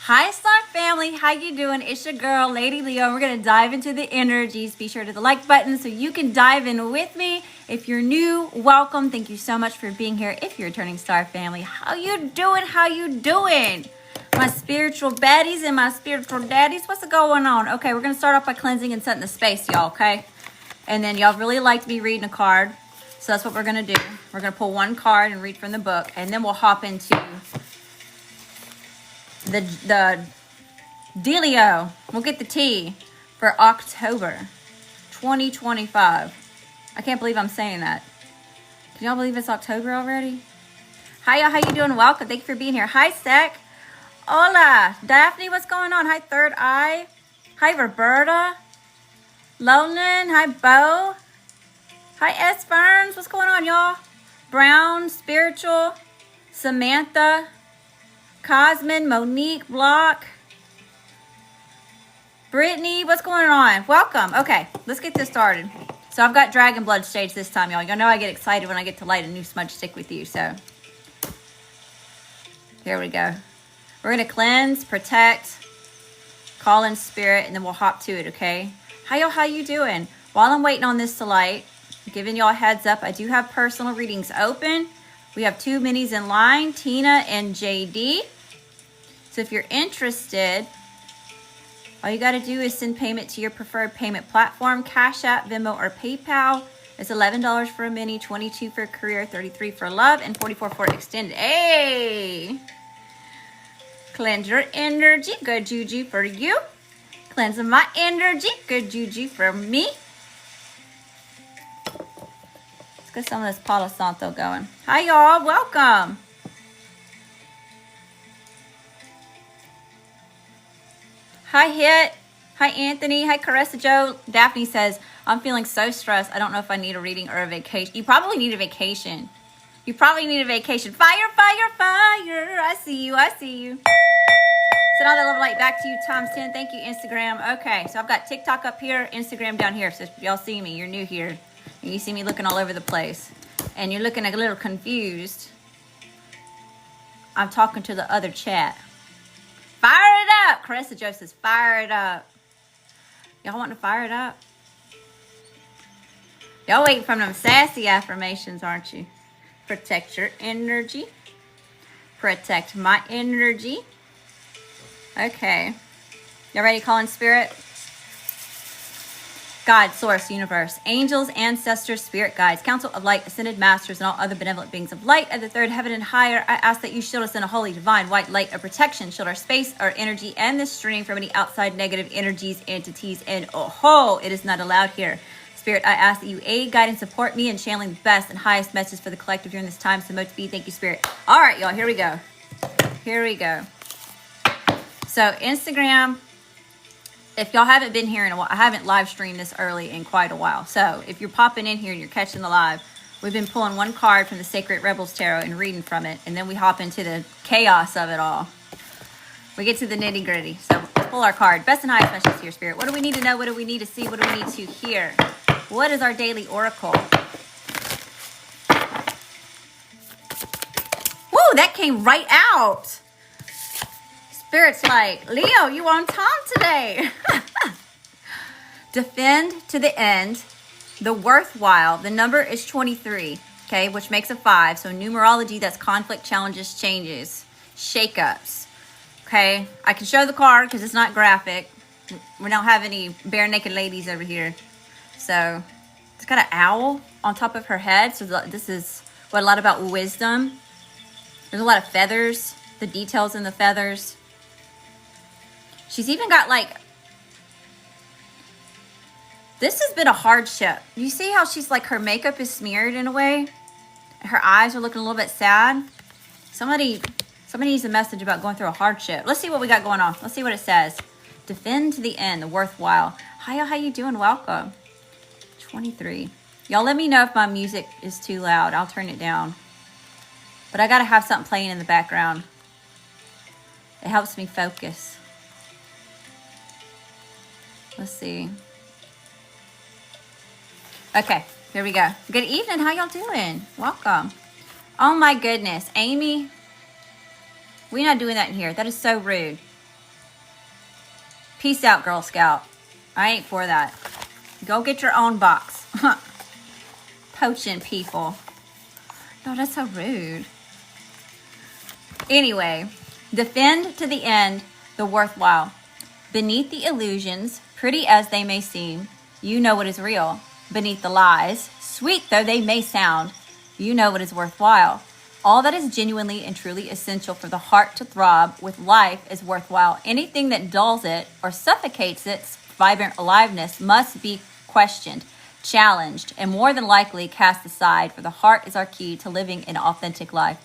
Hi Star family, how you doing? It's your girl Lady Leo. We're gonna dive into the energies. Be sure to hit the like button so you can dive in with me. If you're new, welcome. Thank you so much for being here. If you're a returning Star family, how you doing? How you doing? My spiritual baddies and my spiritual daddies, what's going on? Okay, we're gonna start off by cleansing and setting the space, y'all. Okay, and then y'all really liked me reading a card, so that's what we're gonna do. We're gonna pull one card and read from the book, and then we'll hop into the dealio. We'll get the tea for October 2025. I can't believe I'm saying that. Can y'all believe it's October already? Hi y'all, how you doing? Welcome. Thank you for being here. Hi Sec. Hola. Daphne, what's going on? Hi Third Eye. Hi Roberta. Lowland. Hi Bo. Hi S Ferns. What's going on, y'all? Brown, Spiritual, Samantha, Cosmin, Monique, Block, Brittany, what's going on? Welcome. Okay, let's get this started. So I've got Dragon Blood shades this time, y'all. Y'all know I get excited when I get to light a new smudge stick with you, so here we go. We're going to cleanse, protect, call in spirit, and then we'll hop to it, okay? Hi, y'all. How you doing? While I'm waiting on this to light, giving y'all a heads up, I do have personal readings open. We have two minis in line, Tina and JD. So if you're interested, all you got to do is send payment to your preferred payment platform, Cash App, Venmo, or PayPal. It's $11 for a mini, $22 for career, $33 for love, and $44 for extended. Hey! Cleanse your energy. Good juju for you. Cleansing my energy. Good juju for me. Let's get some of this Palo Santo going. Hi, y'all. Welcome. Hi, Hit. Hi, Anthony. Hi, Caressa Joe. Daphne says, I'm feeling so stressed. I don't know if I need a reading or a vacation. You probably need a vacation. You probably need a vacation. Fire, fire, fire. I see you. I see you. Send all that love light back to you times 10. Thank you, Instagram. Okay, so I've got TikTok up here, Instagram down here. So if y'all see me, you're new here, and you see me looking all over the place, and you're looking a little confused, I'm talking to the other chat. Fire it up. Caressa Joe says, fire it up. Y'all want to fire it up? Y'all waiting for them sassy affirmations, aren't you? Protect your energy. Protect my energy. Okay. Y'all ready to call in spirit? God, source, universe, angels, ancestors, spirit guides, council of light, ascended masters, and all other benevolent beings of light of the third heaven and higher, I ask that you shield us in a holy, divine, white light of protection. Shield our space, our energy, and this stream from any outside negative energies, entities, and it is not allowed here. Spirit, I ask that you aid, guide, and support me in channeling the best and highest messages for the collective during this time. So much be. Thank you, Spirit. All right, y'all, here we go. Here we go. So Instagram, if y'all haven't been here in a while, I haven't live streamed this early in quite a while. So if you're popping in here and you're catching the live, we've been pulling one card from the Sacred Rebels Tarot and reading from it. And then we hop into the chaos of it all. We get to the nitty gritty. So let's pull our card. Best and highest messages here, Spirit. What do we need to know? What do we need to see? What do we need to hear? What is our daily oracle? Woo, that came right out. Spirit's like, Leo, you on time today. Defend to the end. The worthwhile. The number is 23, okay, which makes a 5. So numerology, that's conflict, challenges, changes, shakeups, okay? I can show the card because it's not graphic. We don't have any bare naked ladies over here. So it's got an owl on top of her head. So this is what a lot about wisdom. There's a lot of feathers, the details in the feathers. She's even got like, this has been a hardship. You see how she's like, her makeup is smeared in a way? Her eyes are looking a little bit sad. Somebody needs a message about going through a hardship. Let's see what we got going on. Let's see what it says. Defend to the end, the worthwhile. Hi, how you doing? Welcome. 23. Y'all let me know if my music is too loud. I'll turn it down. But I got to have something playing in the background. It helps me focus. Let's see. Okay, here we go. Good evening. How y'all doing? Welcome. Oh my goodness. Amy, we're not doing that in here. That is so rude. Peace out, Girl Scout. I ain't for that. Go get your own box. Poaching people. No, that's so rude. Anyway, defend to the end the worthwhile. Beneath the illusions, pretty as they may seem, you know what is real. Beneath the lies, sweet though they may sound, you know what is worthwhile. All that is genuinely and truly essential for the heart to throb with life is worthwhile. Anything that dulls it or suffocates its vibrant aliveness must be questioned, challenged, and more than likely cast aside, for the heart is our key to living an authentic life.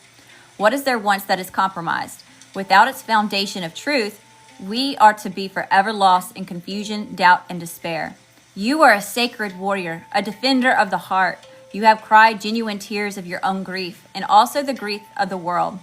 What is there once that is compromised? Without its foundation of truth, we are to be forever lost in confusion, doubt, and despair. You are a sacred warrior, a defender of the heart. You have cried genuine tears of your own grief and also the grief of the world.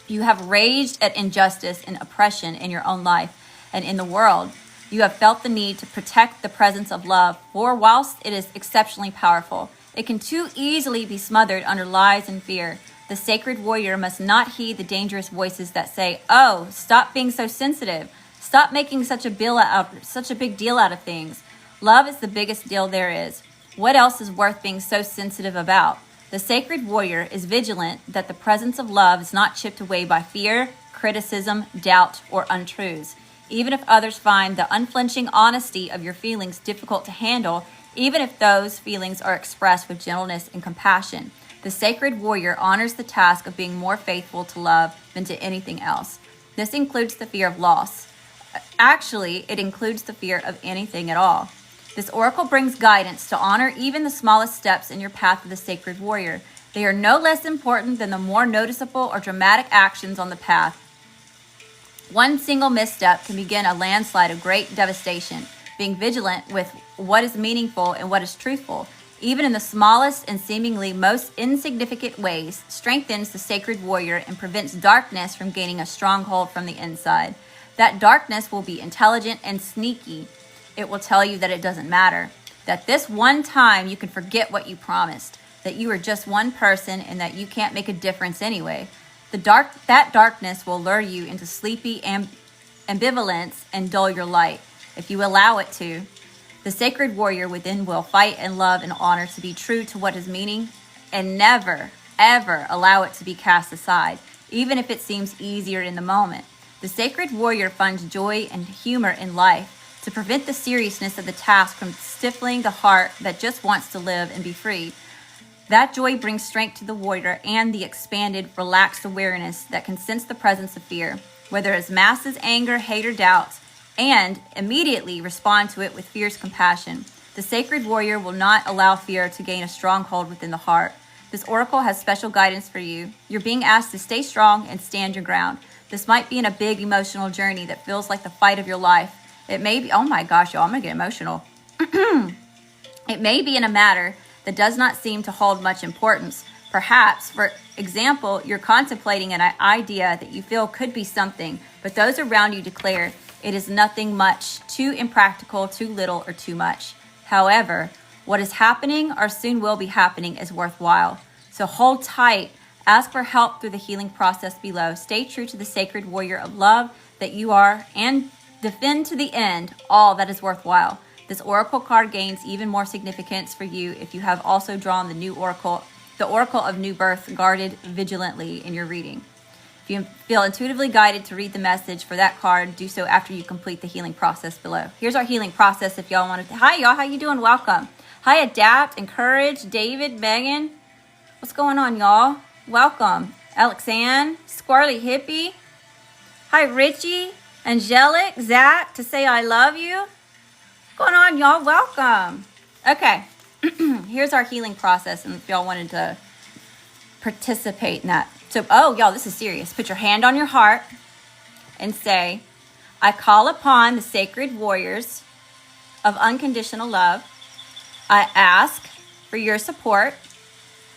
You have raged at injustice and oppression in your own life and in the world. You have felt the need to protect the presence of love, for whilst it is exceptionally powerful, it can too easily be smothered under lies and fear. The sacred warrior must not heed the dangerous voices that say, "Oh, stop being so sensitive. Stop making such a big deal out of things. Love is the biggest deal there is. What else is worth being so sensitive about?" The sacred warrior is vigilant that the presence of love is not chipped away by fear, criticism, doubt, or untruths. Even if others find the unflinching honesty of your feelings difficult to handle, even if those feelings are expressed with gentleness and compassion, the sacred warrior honors the task of being more faithful to love than to anything else. This includes the fear of loss. Actually, it includes the fear of anything at all. This oracle brings guidance to honor even the smallest steps in your path of the sacred warrior. They are no less important than the more noticeable or dramatic actions on the path. One single misstep can begin a landslide of great devastation. Being vigilant with what is meaningful and what is truthful, even in the smallest and seemingly most insignificant ways, strengthens the sacred warrior and prevents darkness from gaining a stronghold from the inside. That darkness will be intelligent and sneaky. It will tell you that it doesn't matter, that this one time you can forget what you promised, that you are just one person and that you can't make a difference anyway. That darkness will lure you into sleepy ambivalence and dull your light, if you allow it to. The sacred warrior within will fight and love and honor to be true to what is meaning, and never, ever allow it to be cast aside, even if it seems easier in the moment. The sacred warrior finds joy and humor in life to prevent the seriousness of the task from stifling the heart that just wants to live and be free. That joy brings strength to the warrior and the expanded, relaxed awareness that can sense the presence of fear, whether it's masses, anger, hate, or doubts, and immediately respond to it with fierce compassion. The sacred warrior will not allow fear to gain a stronghold within the heart. This oracle has special guidance for you. You're being asked to stay strong and stand your ground. This might be in a big emotional journey that feels like the fight of your life. It may be, oh my gosh, y'all, I'm going to get emotional. It may be in a matter that does not seem to hold much importance. Perhaps, for example, you're contemplating an idea that you feel could be something, but those around you declare it is nothing much, too impractical, too little, or too much. However, what is happening or soon will be happening is worthwhile. So hold tight, ask for help through the healing process below. Stay true to the sacred warrior of love that you are and defend to the end all that is worthwhile. This oracle card gains even more significance for you if you have also drawn the oracle of new birth, guarded vigilantly in your reading. If you feel intuitively guided to read the message for that card, do so after you complete the healing process below. Here's our healing process if y'all want to. Hi, y'all. How you doing? Welcome. Hi, Adapt, Encourage, David, Megan. What's going on, y'all? Welcome. Alexanne, Squirrely Hippie. Hi, Richie, Angelic, Zach, to say I love you. What's going on, y'all? Welcome. Okay. Here's our healing process, and if y'all wanted to participate in that. So, y'all, this is serious. Put your hand on your heart and say, I call upon the sacred warriors of unconditional love. I ask for your support,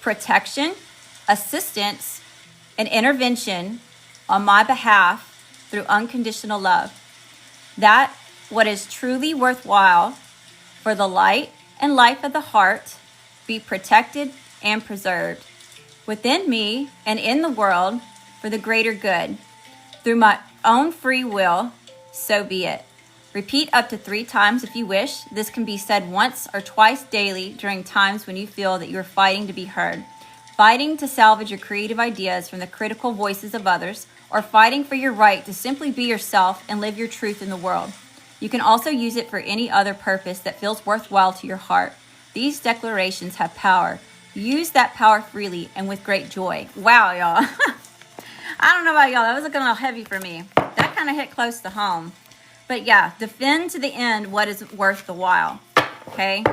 protection, assistance, and intervention on my behalf through unconditional love. That what is truly worthwhile for the light and life of the heart be protected and preserved within me and in the world for the greater good. Through my own free will, so be it. Repeat up to 3 times if you wish. This can be said once or twice daily during times when you feel that you are fighting to be heard, fighting to salvage your creative ideas from the critical voices of others, or fighting for your right to simply be yourself and live your truth in the world. You can also use it for any other purpose that feels worthwhile to your heart. These declarations have power. Use that power freely and with great joy. Wow, y'all. I don't know about y'all. That was looking a little heavy for me. That kind of hit close to home. But yeah, defend to the end what is worth the while, okay?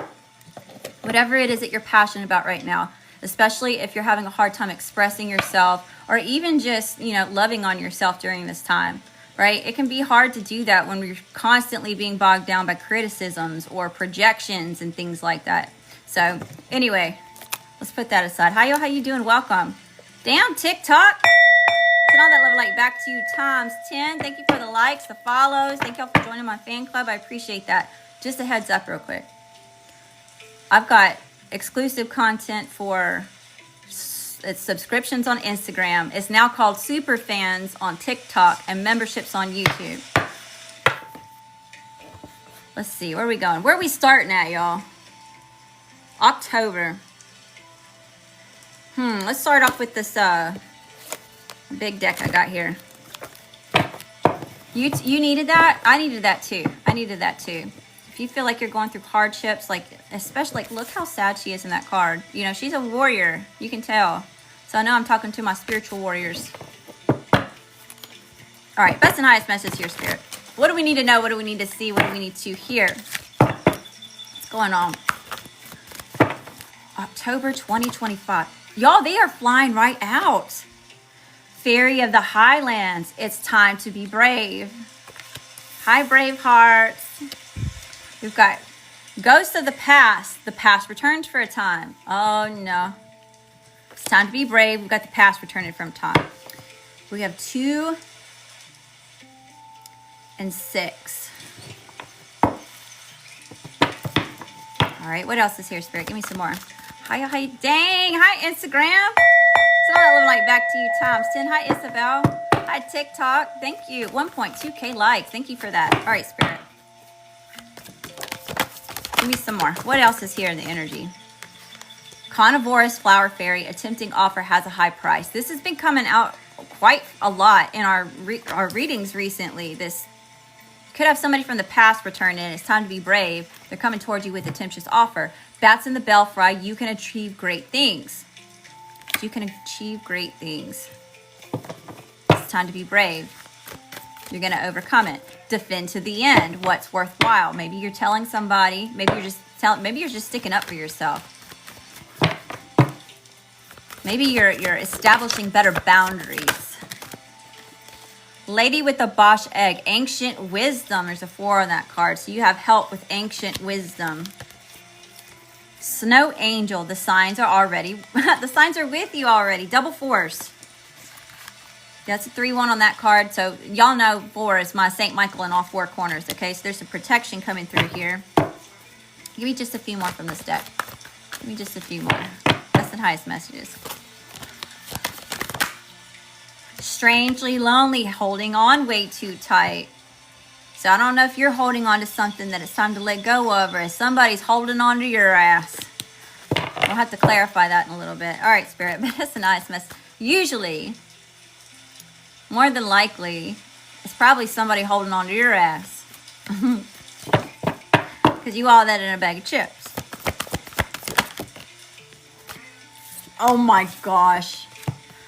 Whatever it is that you're passionate about right now, especially if you're having a hard time expressing yourself or even just, loving on yourself during this time, right? It can be hard to do that when we're constantly being bogged down by criticisms or projections and things like that. So anyway, let's put that aside. Hi, y'all. How you doing? Welcome. Damn, TikTok. Send all that love and light back to you times 10. Thank you for the likes, the follows. Thank y'all for joining my fan club. I appreciate that. Just a heads up real quick. I've got exclusive content for subscriptions on Instagram. It's now called Super Fans on TikTok and memberships on YouTube. Let's see. Where are we going? Where are we starting at, y'all? October. Let's start off with this big deck I got here. You needed that? I needed that too. If you feel like you're going through hardships, especially look how sad she is in that card. She's a warrior. You can tell. So I know I'm talking to my spiritual warriors. All right, best and highest message here, Spirit. What do we need to know? What do we need to see? What do we need to hear? What's going on? October 2025. Y'all, they are flying right out. Fairy of the Highlands, it's time to be brave. Hi, brave hearts. We've got Ghost of the Past. The past returns for a time. Oh, no. It's time to be brave. We've got the past returning from time. We have 2 and 6. All right, what else is here, Spirit? Give me some more. Hi. Dang. Hi, Instagram. So I love light back to you times 10. Hi, Isabel. Hi, TikTok. Thank you. 1.2K likes. Thank you for that. All right, Spirit. Give me some more. What else is here in the energy? Carnivorous Flower Fairy. A tempting offer has a high price. This has been coming out quite a lot in our readings recently. This could have somebody from the past return in. It's time to be brave. They're coming towards you with a temptuous offer. Bats in the belfry. You can achieve great things. You can achieve great things. It's time to be brave. You're going to overcome it. Defend to the end what's worthwhile. Maybe you're telling somebody. Maybe you're just sticking up for yourself. Maybe you're establishing better boundaries. Lady with the Bosch egg. Ancient wisdom. There's a 4 on that card. So you have help with ancient wisdom. Snow Angel, the signs are already, the signs are with you already. Double 4s. That's a 3-1 on that card. So y'all know 4 is my St. Michael in all 4 corners. Okay, so there's some protection coming through here. Give me just a few more from this deck. Give me just a few more. Best and highest messages. Strangely lonely, holding on way too tight. So I don't know if you're holding on to something that it's time to let go of, or if somebody's holding on to your ass. We'll have to clarify that in a little bit. All right, Spirit, but that's a nice mess. Usually, more than likely, it's probably somebody holding on to your ass. Because you all that in a bag of chips. Oh my gosh.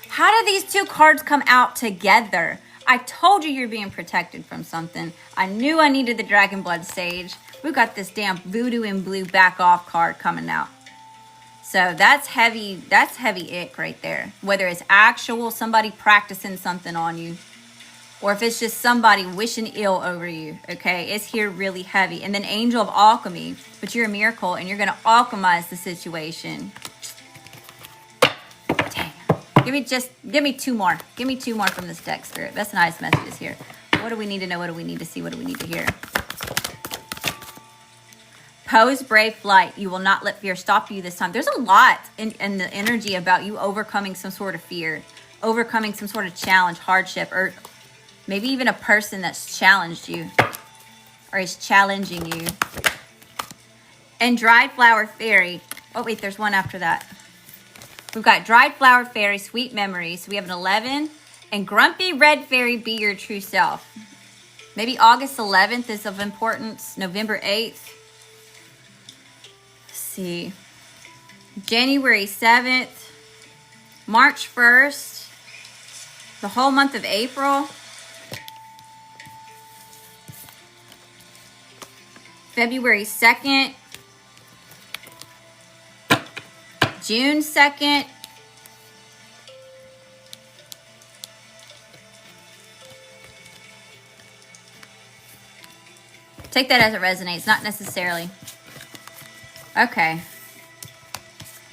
How did these 2 cards come out together? I told you you're being protected from something. I knew I needed the Dragon Blood Sage. We got this damn Voodoo in Blue back off card coming out. So that's heavy ick right there. Whether it's actual somebody practicing something on you, or if it's just somebody wishing ill over you, okay? It's here really heavy. And then Angel of Alchemy, but you're a miracle and you're going to alchemize the situation. Give me 2 more. Give me 2 more from this deck, Spirit. That's nice messages here. What do we need to know? What do we need to see? What do we need to hear? Pose brave flight. You will not let fear stop you this time. There's a lot in the energy about you overcoming some sort of fear, overcoming some sort of challenge, hardship, or maybe even a person that's challenged you. All or is challenging you. And dried flower fairy. Oh, wait, there's one after that. We've got dried flower fairy, sweet memories. So we have an 11. And grumpy red fairy, be your true self. Maybe August 11th is of importance. November 8th. Let's see. January 7th. March 1st. The whole month of April. February 2nd. June 2nd. Take that as it resonates, not necessarily. Okay.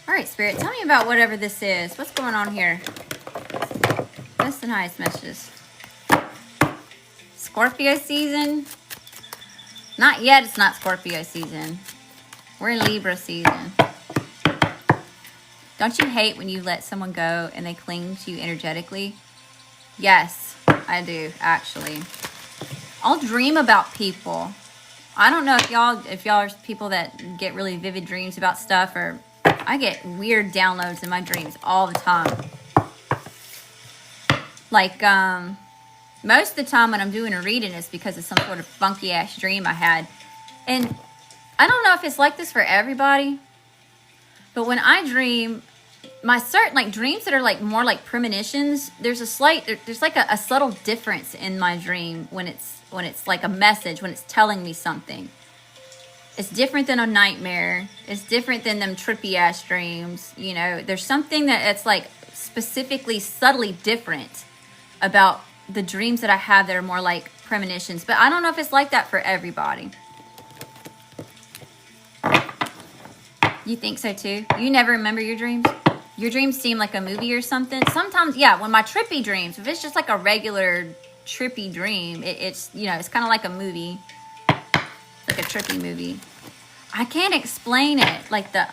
All right, Spirit, tell me about whatever this is. What's going on here? Best and highest messages. Scorpio season? Not yet, it's not Scorpio season. We're in Libra season. Don't you hate when you let someone go and they cling to you energetically? Yes, I do, actually. I'll dream about people. I don't know if y'all are people that get really vivid dreams about stuff, or I get weird downloads in my dreams all the time. Like, most of the time when I'm doing a reading, it's because of some sort of funky ass dream I had. And I don't know if it's like this for everybody, but when I dream, my certain, like, dreams that are like more like premonitions, there's like a subtle difference in my dream when it's like a message, when it's telling me something. It's different than a nightmare. It's different than them trippy ass dreams. You know, there's something that's like specifically subtly different about the dreams that I have that are more like premonitions. But I don't know if it's like that for everybody. You think so too? You never remember your dreams? Your dreams seem like a movie or something? Sometimes, yeah, when my trippy dreams, if it's just like a regular trippy dream, it's, you know, it's kind of like a movie. Like a trippy movie. I can't explain it. Like the,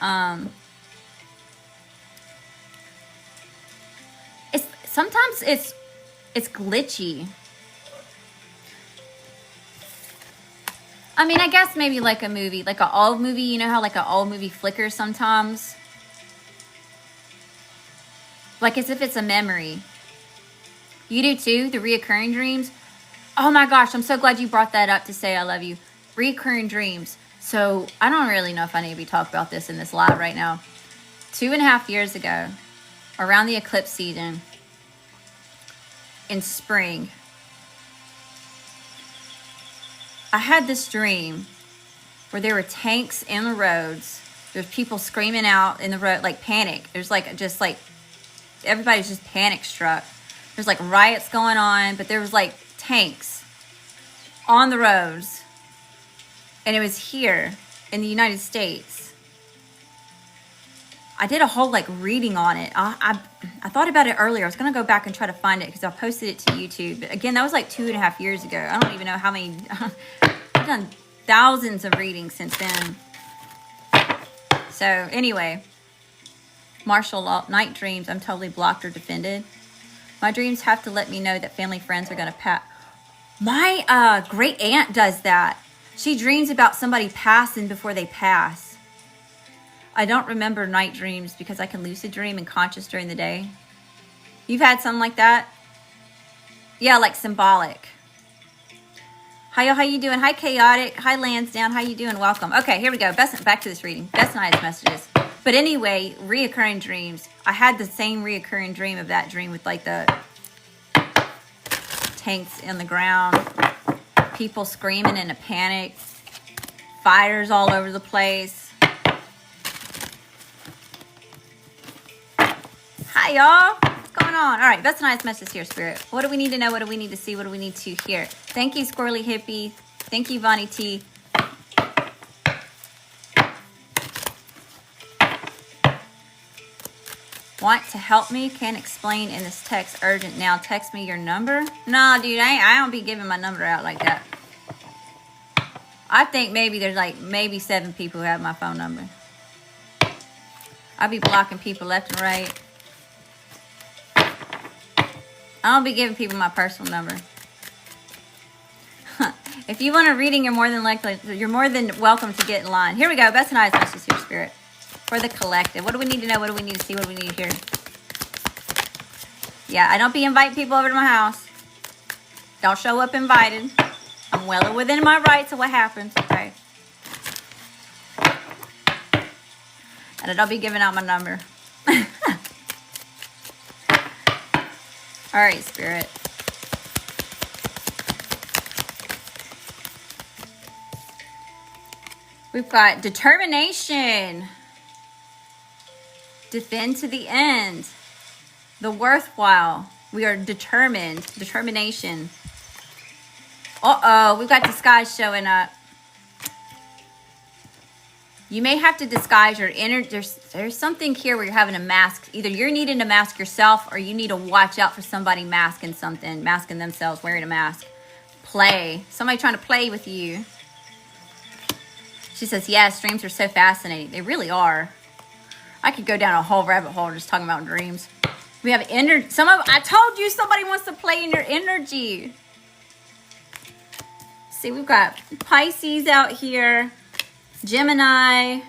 sometimes it's glitchy. I mean, I guess maybe like a movie, like an old movie. You know how like an old movie flickers sometimes? Like as if it's a memory. You do too, the reoccurring dreams? Oh my gosh, I'm so glad you brought that up to say I love you. Reoccurring dreams. So I don't really know if I need to be talking about this in this live right now. 2.5 years ago, around the eclipse season, in spring, I had this dream where there were tanks in the roads. There's people screaming out in the road, like panic. There's like, just like, everybody's just panic struck. There's like riots going on, but there was like tanks on the roads. And it was here in the United States. I did a whole like reading on it. I thought about it earlier. I was going to go back and try to find it because I posted it to YouTube. But again, that was like 2.5 years ago. I don't even know how many. I've done thousands of readings since then. So anyway, martial law, night dreams. I'm totally blocked or defended. My dreams have to let me know that family friends are going to pass. My great aunt does that. She dreams about somebody passing before they pass. I don't remember night dreams because I can lucid dream and conscious during the day. You've had something like that? Yeah, like symbolic. Hi, y'all, how you doing? Hi, Chaotic. Hi, Lansdowne. How you doing? Welcome. Okay, here we go. Back to this reading. Best and highest messages. But anyway, reoccurring dreams. I had the same reoccurring dream of that dream with like the tanks in the ground, people screaming in a panic, fires all over the place. Hi, y'all. What's going on? All right, best and highest message here, Spirit. What do we need to know? What do we need to see? What do we need to hear? Thank you, Squirrely Hippie. Thank you, Vonnie T. Want to help me? Can't explain in this text. Urgent now. Text me your number. No, dude, I don't be giving my number out like that. I think maybe there's like maybe 7 people who have my phone number. I'll be blocking people left and right. I don't be giving people my personal number. If you want a reading, you're more than welcome to get in line. Here we go. Best and highest messages here, Spirit. For the collective. What do we need to know? What do we need to see? What do we need to hear? Yeah, I don't be inviting people over to my house. Don't show up invited. I'm well within my rights of what happens, okay? And I don't be giving out my number. All right, Spirit. We've got determination. Defend to the end. The worthwhile. We are determined. Determination. Uh-oh, we've got disguise showing up. You may have to disguise your inner... There's something here where you're having to mask. Either you're needing to mask yourself or you need to watch out for somebody masking something. Masking themselves, wearing a mask. Play. Somebody trying to play with you. She says, yes, dreams are so fascinating. They really are. I could go down a whole rabbit hole just talking about dreams. We have I told you somebody wants to play in your energy. See, we've got Pisces out here. Gemini.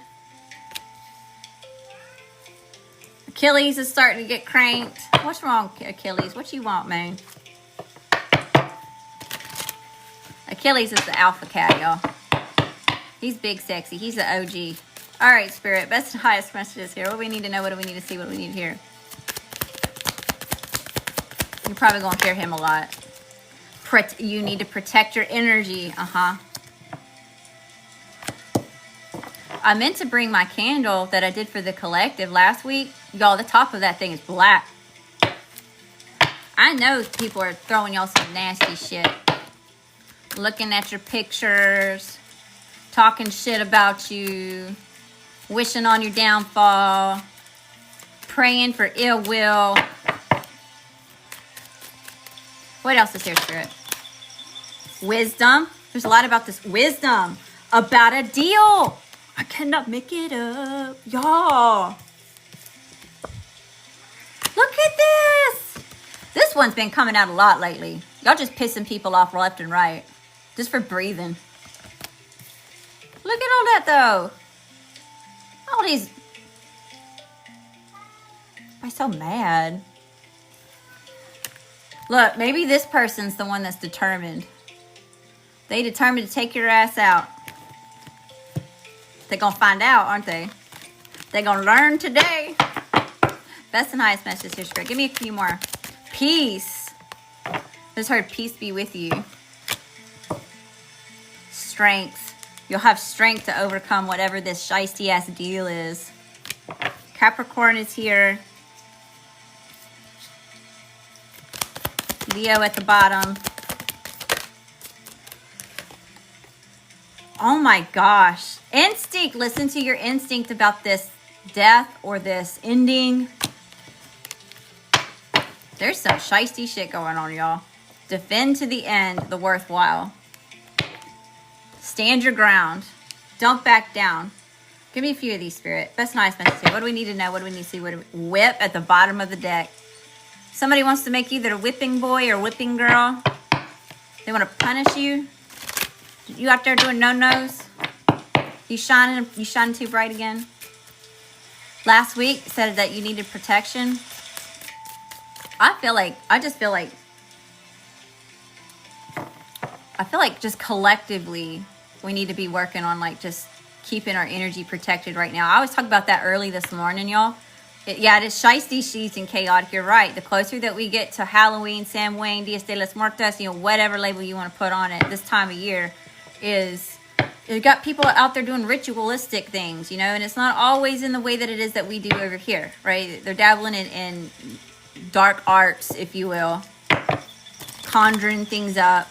Achilles is starting to get cranked. What's wrong, Achilles? What you want, man? Achilles is the alpha cat, y'all. He's big, sexy. He's the OG. All right, Spirit. Best and highest messages here. What do we need to know? What do we need to see? What do we need to hear? You're probably going to hear him a lot. You need to protect your energy. I meant to bring my candle that I did for the collective last week. Y'all, the top of that thing is black. I know people are throwing y'all some nasty shit. Looking at your pictures. Talking shit about you. Wishing on your downfall. Praying for ill will. What else is here, Spirit? Wisdom. There's a lot about this wisdom. About a deal. I cannot make it up. Y'all. Look at this. This one's been coming out a lot lately. Y'all just pissing people off left and right. Just for breathing. Look at all that, though. All these. I'm so mad. Look, maybe this person's the one that's determined. They determined to take your ass out. They're going to find out, aren't they? They're going to learn today. Best and highest message here, Spirit. Give me a few more. Peace. I just heard peace be with you. Strength. You'll have strength to overcome whatever this shiesty-ass deal is. Capricorn is here. Leo at the bottom. Oh my gosh. Instinct. Listen to your instinct about this death or this ending. There's some shiesty shit going on, y'all. Defend to the end the worthwhile. Stand your ground. Don't back down. Give me a few of these, Spirit. Best and highest message here. What do we need to know? What do we need to see? What do we... Whip at the bottom of the deck. Somebody wants to make either a whipping boy or whipping girl. They want to punish you. You out there doing no-nos? You shining too bright again? Last week said that you needed protection. I feel like just collectively we need to be working on like just keeping our energy protected right now. I was talking about that early this morning, y'all. It is shiesty sheets and chaotic. You're right. The closer that we get to Halloween, Samhain, Dia de los Muertos, whatever label you want to put on it, this time of year is... You've got people out there doing ritualistic things, and it's not always in the way that it is that we do over here, right? They're dabbling in dark arts, if you will. Conjuring things up.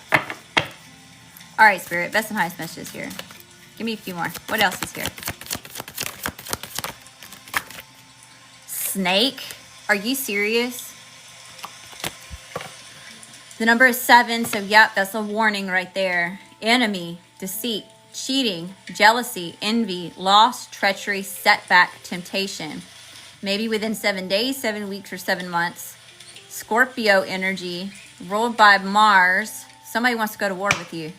All right, Spirit. Best and highest messages here. Give me a few more. What else is here? Snake. Are you serious? The number is 7, so yep, that's a warning right there. Enemy, deceit, cheating, jealousy, envy, loss, treachery, setback, temptation. Maybe within 7 days, 7 weeks, or 7 months. Scorpio energy, ruled by Mars. Somebody wants to go to war with you.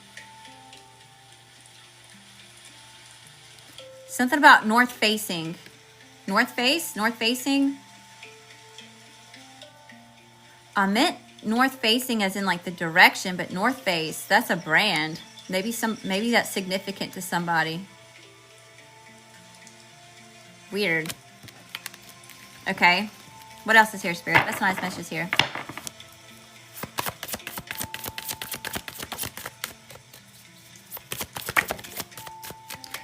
Something about north facing. North facing. I meant north facing as in like the direction, but North Face, that's a brand. Maybe that's significant to somebody. Weird. Okay. What else is here, Spirit? That's a nice message here.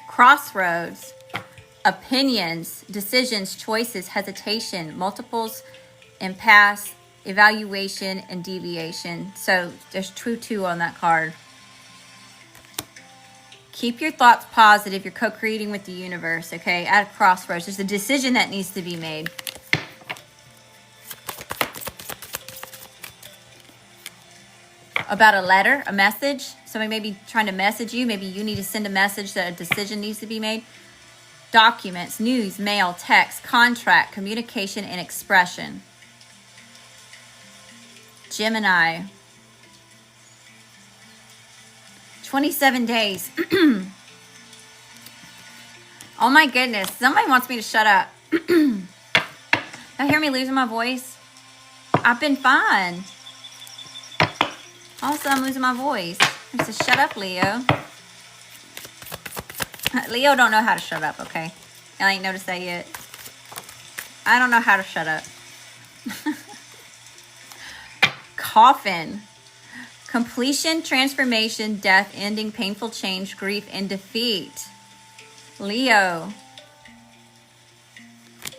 Crossroads. Opinions, decisions, choices, hesitation, multiples, impasse, evaluation, and deviation. So there's two on that card. Keep your thoughts positive. You're co-creating with the universe, okay? At a crossroads. There's a decision that needs to be made. About a letter, a message. Somebody may be trying to message you. Maybe you need to send a message that a decision needs to be made. Documents, news, mail, text, contract, communication, and expression. Gemini. 27 days. Oh my goodness. Somebody wants me to shut up. Y'all hear me losing my voice? I've been fine. Also, I'm losing my voice. I have to shut up, Leo. Leo don't know how to shut up, okay? Y'all ain't noticed that yet. I don't know how to shut up. Coffin. Completion, transformation, death, ending, painful change, grief, and defeat. Leo.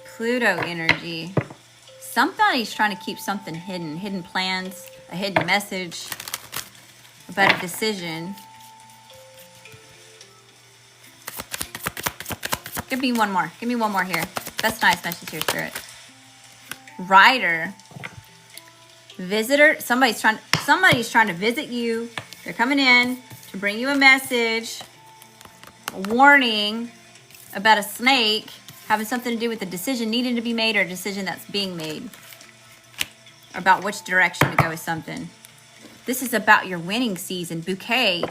Pluto energy. Somebody's trying to keep something hidden. Hidden plans, a hidden message about a decision. Give me one more. Give me one more here. That's a nice message here, Spirit. Rider. Visitor. Somebody's trying to visit you. They're coming in to bring you a message. A warning about a snake having something to do with a decision needing to be made or a decision that's being made. About which direction to go with something. This is about your winning season. Bouquet.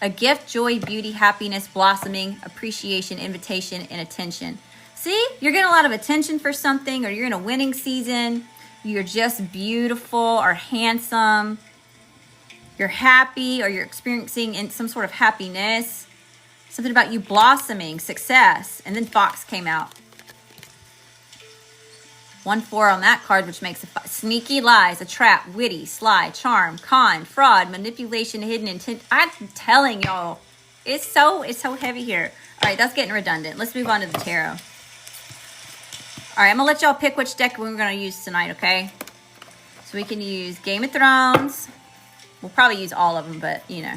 A gift, joy, beauty, happiness, blossoming, appreciation, invitation, and attention. See, you're getting a lot of attention for something, or you're in a winning season. You're just beautiful or handsome. You're happy, or you're experiencing some sort of happiness. Something about you blossoming, success. And then Fox came out. 1-4 on that card, which makes a sneaky lies, a trap, witty, sly, charm, con, fraud, manipulation, hidden intent. I'm telling y'all, it's so heavy here. All right, that's getting redundant. Let's move on to the tarot. All right, I'm gonna let y'all pick which deck we're gonna use tonight, okay? So we can use Game of Thrones. We'll probably use all of them, but you know,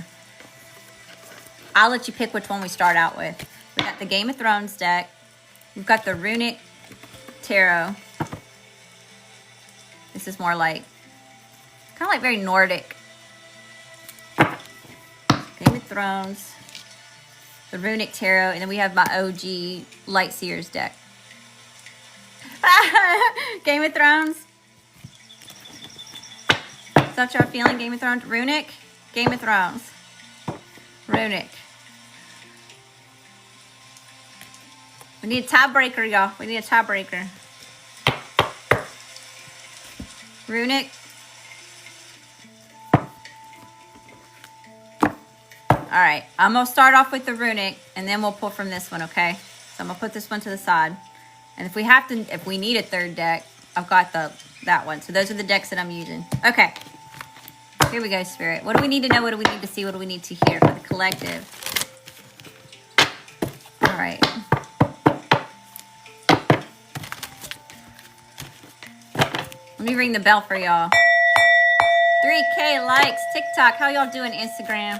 I'll let you pick which one we start out with. We got the Game of Thrones deck. We've got the Runic Tarot. This is more like, kind of like very Nordic. Game of Thrones. The Runic Tarot. And then we have my OG Light Seers deck. Game of Thrones. Is that y'all feeling? Game of Thrones? Runic? Game of Thrones. Runic. We need a tiebreaker, y'all. We need a tiebreaker. Runic. All right, I'm gonna start off with the Runic, and then we'll pull from this one, okay? So I'm gonna put this one to the side, and if we need a third deck, I've got that one. So those are the decks that I'm using. Okay, here we go, Spirit. What do we need to know? What do we need to see? What do we need to hear for the collective? All right. Let me ring the bell for y'all. 3K likes. TikTok. How y'all doing, Instagram?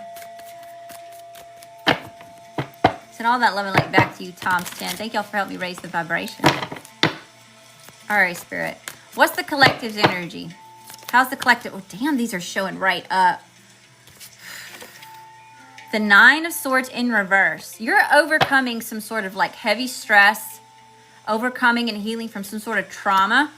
Send all that love and light back to you, Tom's 10. Thank y'all for helping me raise the vibration. All right, Spirit. What's the collective's energy? How's the collective? Oh, damn, these are showing right up. The 9 of Swords in reverse. You're overcoming some sort of like heavy stress. Overcoming and healing from some sort of trauma.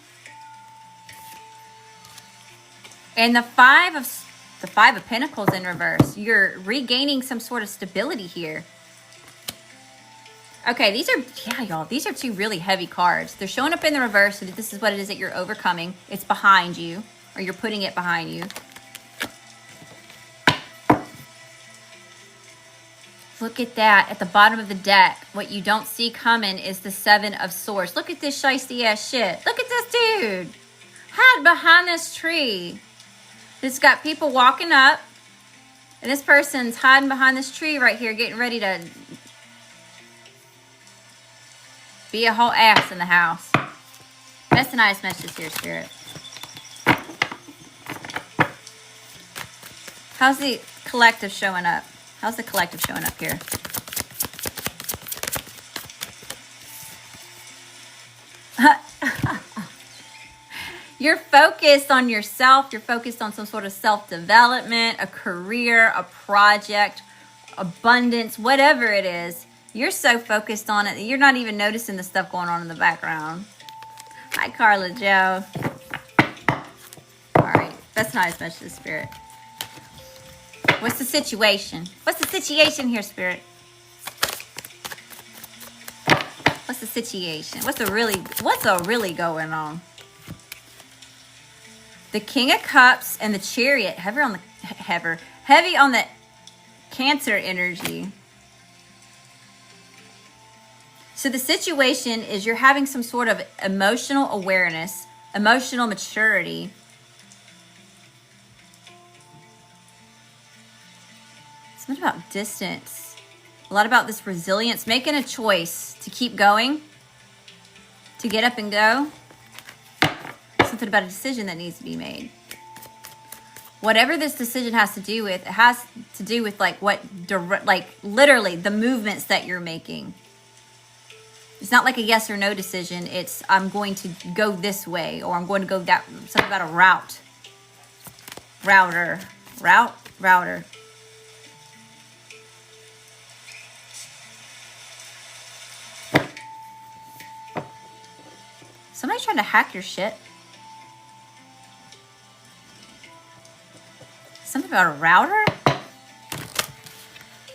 And the 5 of Pentacles in reverse. You're regaining some sort of stability here. Okay, these are, yeah, y'all, these are two really heavy cards. They're showing up in the reverse, so that this is what it is that you're overcoming. It's behind you, or you're putting it behind you. Look at that. At the bottom of the deck, what you don't see coming is the Seven of Swords. Look at this shiesty ass shit. Look at this dude. Hide behind this tree. It's got people walking up, and this person's hiding behind this tree right here, getting ready to be a whole ass in the house. Best and nice messages here, Spirit. How's the collective showing up? How's the collective showing up here? You're focused on yourself. You're focused on some sort of self-development, a career, a project, abundance, whatever it is. You're so focused on it that you're not even noticing the stuff going on in the background. Hi, Carla Joe. All right. That's not as much as the Spirit. What's the situation? What's the situation here, Spirit? What's the situation? What's really going on? The King of Cups and the Chariot. Heavy on the Cancer energy. So the situation is you're having some sort of emotional awareness, emotional maturity. Something about distance. A lot about this resilience, making a choice to keep going, to get up and go. Something about a decision that needs to be made. Whatever this decision has to do with, it has to do with like literally the movements that you're making. It's not like a yes or no decision. It's I'm going to go this way, or I'm going to go that. Something about a route. Router. Somebody's trying to hack your shit. Something about a router?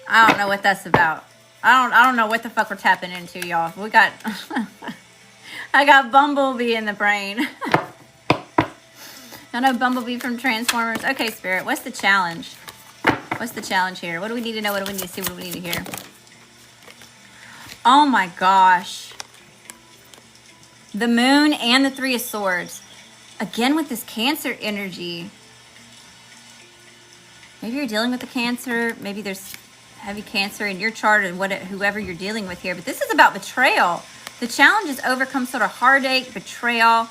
I don't know what that's about. I don't know what the fuck we're tapping into, y'all. We got I got Bumblebee in the brain. I know Bumblebee from Transformers. Okay, Spirit, what's the challenge? What's the challenge here? What do we need to know? What do we need to see? What do we need to hear? Oh my gosh. The Moon and the Three of Swords. Again with this Cancer energy. Maybe you're dealing with the Cancer. Maybe there's heavy Cancer in your chart and whoever you're dealing with here. But this is about betrayal. The challenge is overcome sort of heartache, betrayal.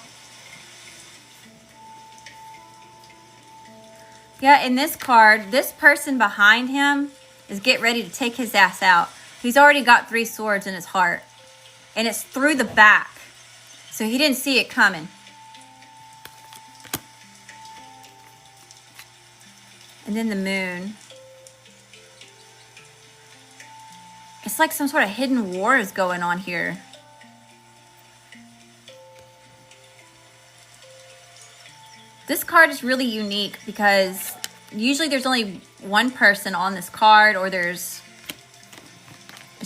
Yeah, in this card, this person behind him is getting ready to take his ass out. He's already got 3 swords in his heart. And it's through the back. So he didn't see it coming. And then the Moon. It's like some sort of hidden war is going on here. This card is really unique because usually there's only one person on this card, or it's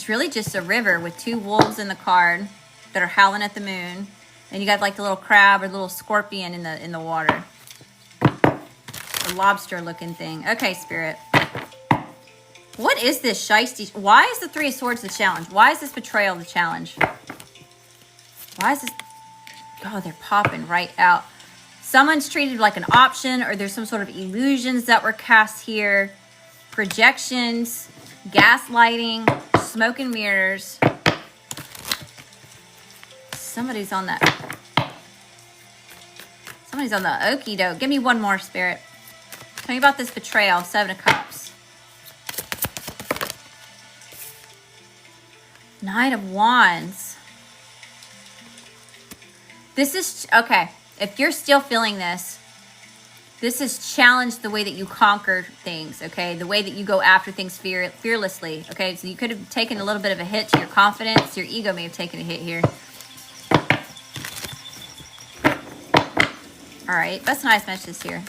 really just a river with 2 wolves in the card that are howling at the moon. And you got like the little crab or the little scorpion in the water. The lobster looking thing. Okay, Spirit. What is this shiesty? Why is the 3 of Swords the challenge? Why is this betrayal the challenge? Why is this? Oh, they're popping right out. Someone's treated like an option, or there's some sort of illusions that were cast here. Projections, gaslighting, smoke and mirrors. Somebody's on the okie doke. Give me one more, Spirit. Tell me about this betrayal. 7 of Cups. Knight of Wands. This is, okay, if you're still feeling this is challenged the way that you conquer things, okay? The way that you go after things fearlessly, okay? So you could have taken a little bit of a hit to your confidence. Your ego may have taken a hit here. All right, that's nice messages here.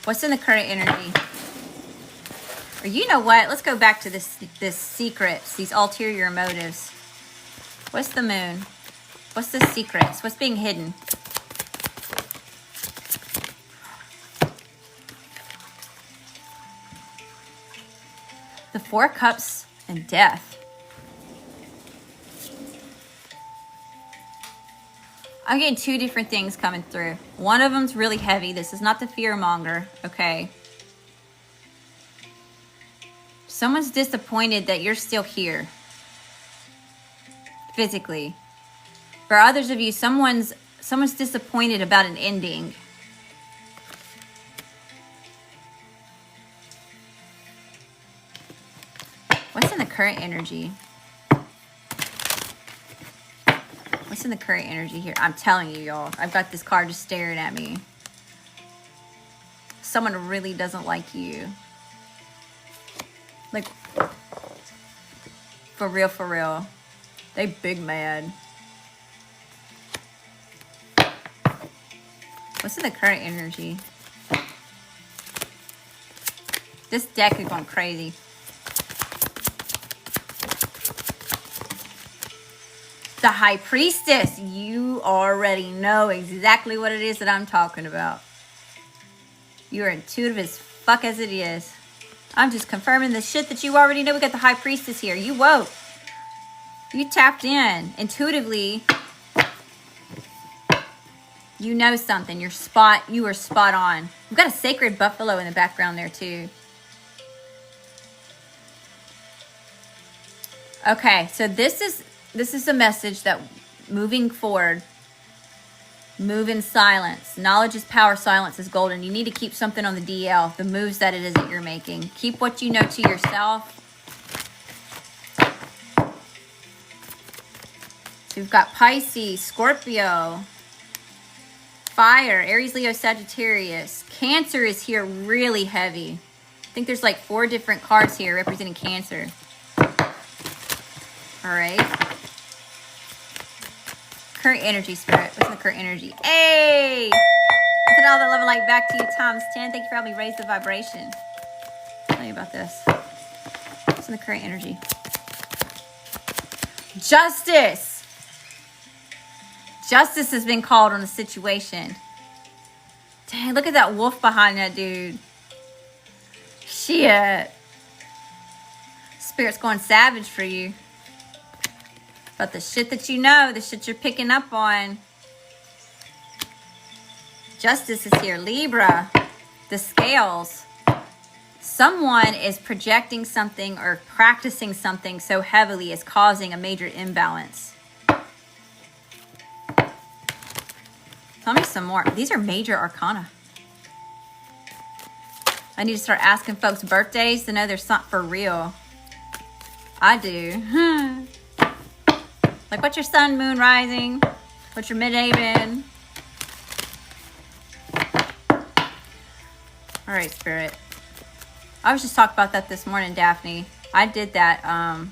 What's in the current energy? Or you know what? Let's go back to this secrets, these ulterior motives. What's the moon? What's the secrets? What's being hidden? The Four of Cups and Death. I'm getting two different things coming through. One of them's really heavy. This is not the fear monger, okay? Someone's disappointed that you're still here. Physically. For others of you, someone's disappointed about an ending. What's in the current energy? What's in the current energy here? I'm telling you, y'all. I've got this card just staring at me. Someone really doesn't like you. Like, for real, for real. They big mad. What's in the current energy? This deck is going crazy. The High Priestess. You already know exactly what it is that I'm talking about. You are intuitive as fuck as it is. I'm just confirming the shit that you already know. We got the High Priestess here. You woke. You tapped in. Intuitively. You know something. You are spot on. We've got a sacred buffalo in the background there too. Okay, so this is a message that moving forward, move in silence. Knowledge is power, silence is golden. You need to keep something on the DL, the moves that it is that you're making. Keep what you know to yourself. So we've got Pisces, Scorpio, Fire, Aries, Leo, Sagittarius. Cancer is here really heavy. I think there's like 4 different cards here representing Cancer. All right. Current energy, Spirit. What's in the current energy? Hey! Put all the love and light back to you times 10. Thank you for helping me raise the vibration. Tell you about this. What's in the current energy? Justice! Justice has been called on the situation. Dang, look at that wolf behind that dude. Shit. Spirit's going savage for you. But the shit that you know, the shit you're picking up on. Justice is here. Libra. The scales. Someone is projecting something or practicing something so heavily it's causing a major imbalance. Tell me some more. These are major arcana. I need to start asking folks' birthdays to know there's something for real. I do. Like, what's your sun, moon, rising? What's your midhaven? All right, Spirit. I was just talking about that this morning, Daphne. I did that.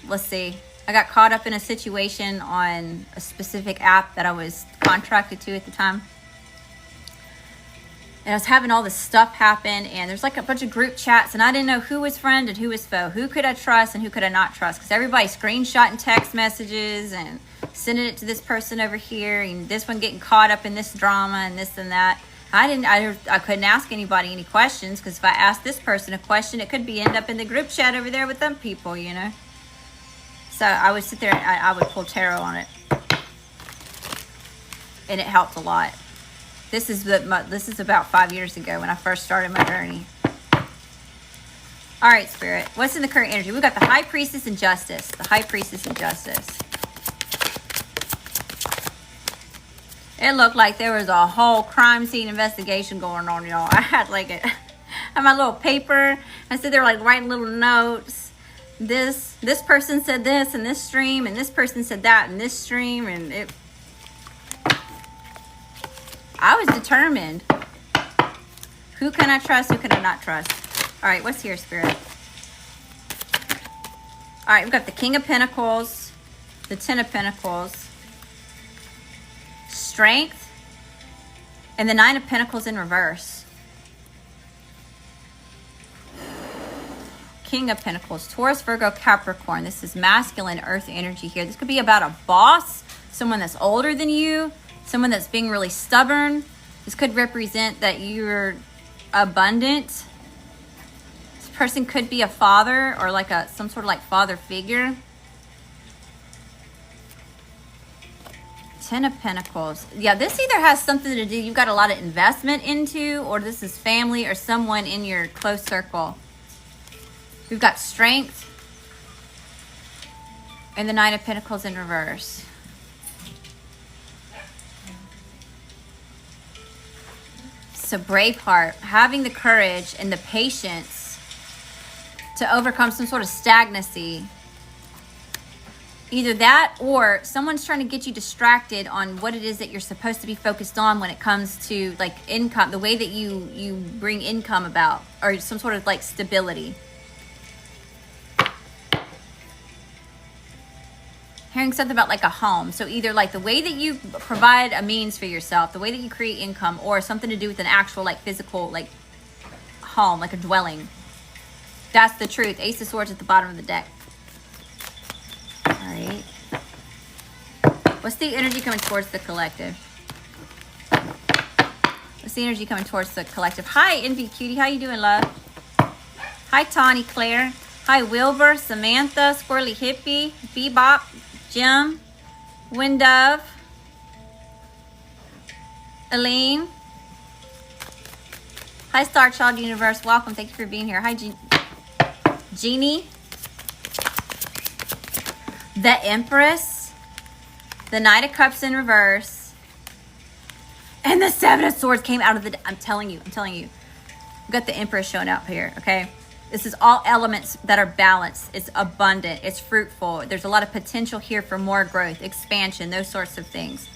Let's see. I got caught up in a situation on a specific app that I was contracted to at the time. And I was having all this stuff happen, and there's like a bunch of group chats, and I didn't know who was friend and who was foe. Who could I trust and who could I not trust? Because everybody's screenshotting text messages and sending it to this person over here, and this one getting caught up in this drama and this and that. I couldn't ask anybody any questions, because if I asked this person a question, it could be end up in the group chat over there with them people, you know. So I would sit there and I would pull tarot on it, and it helped a lot. This is about 5 years ago when I first started my journey. All right, Spirit. What's in the current energy? We've got the High Priestess and Justice. The High Priestess and Justice. It looked like there was a whole crime scene investigation going on, y'all. I had like had my little paper. I sit there like writing little notes. This person said this in this stream, and this person said that in this stream, and I was determined. Who can I trust? Who can I not trust? All right, what's here, Spirit? All right, we've got the King of Pentacles, the Ten of Pentacles, Strength, and the Nine of Pentacles in reverse. King of Pentacles, Taurus, Virgo, Capricorn. This is masculine earth energy here. This could be about a boss, someone that's older than you, someone that's being really stubborn. This could represent that you're abundant. This person could be a father or like some sort of like father figure. 10 of Pentacles. Yeah, this either has something to do, you've got a lot of investment into, or this is family or someone in your close circle. We've got Strength and the 9 of Pentacles in reverse. So Braveheart, having the courage and the patience to overcome some sort of stagnancy. Either that or someone's trying to get you distracted on what it is that you're supposed to be focused on when it comes to like income, the way that you bring income about, or some sort of like stability. Hearing something about like a home. So either like the way that you provide a means for yourself, the way that you create income, or something to do with an actual like physical like home, like a dwelling. That's the truth. Ace of Swords at the bottom of the deck. All right. What's the energy coming towards the collective? What's the energy coming towards the collective? Hi, Envy Cutie. How you doing, love? Hi, Tawny Claire. Hi, Wilbur, Samantha, Squirrely Hippie, Bebop, Jim, Windove, Elaine. Hi, Star Child Universe. Welcome. Thank you for being here. Hi, Jeannie. The Empress, the Knight of Cups in reverse, and the 7 of Swords came out of the... I'm telling you. We've got the Empress showing up here, okay? This is all elements that are balanced. It's abundant. It's fruitful. There's a lot of potential here for more growth, expansion, those sorts of things.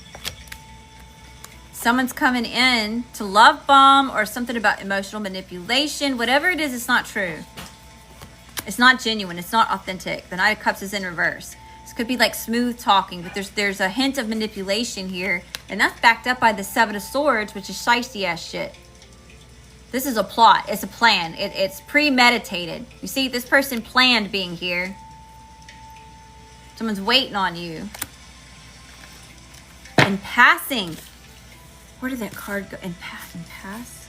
Someone's coming in to love bomb or something about emotional manipulation. Whatever it is, it's not true. It's not genuine. It's not authentic. The Knight of Cups is in reverse. This could be like smooth talking, but there's a hint of manipulation here. And that's backed up by the 7 of Swords, which is shiesty ass shit. This is a plot. It's a plan. It's premeditated. You see, this person planned being here. Someone's waiting on you. In passing. Where did that card go? In pass?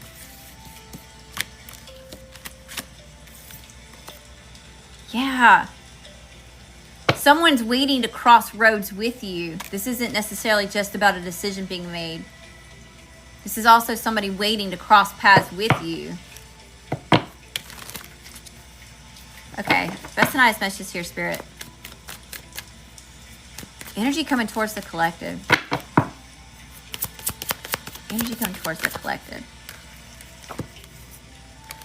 Yeah. Someone's waiting to cross roads with you. This isn't necessarily just about a decision being made. This is also somebody waiting to cross paths with you. Okay. Best and highest messages here, Spirit. Energy coming towards the collective. Energy coming towards the collective.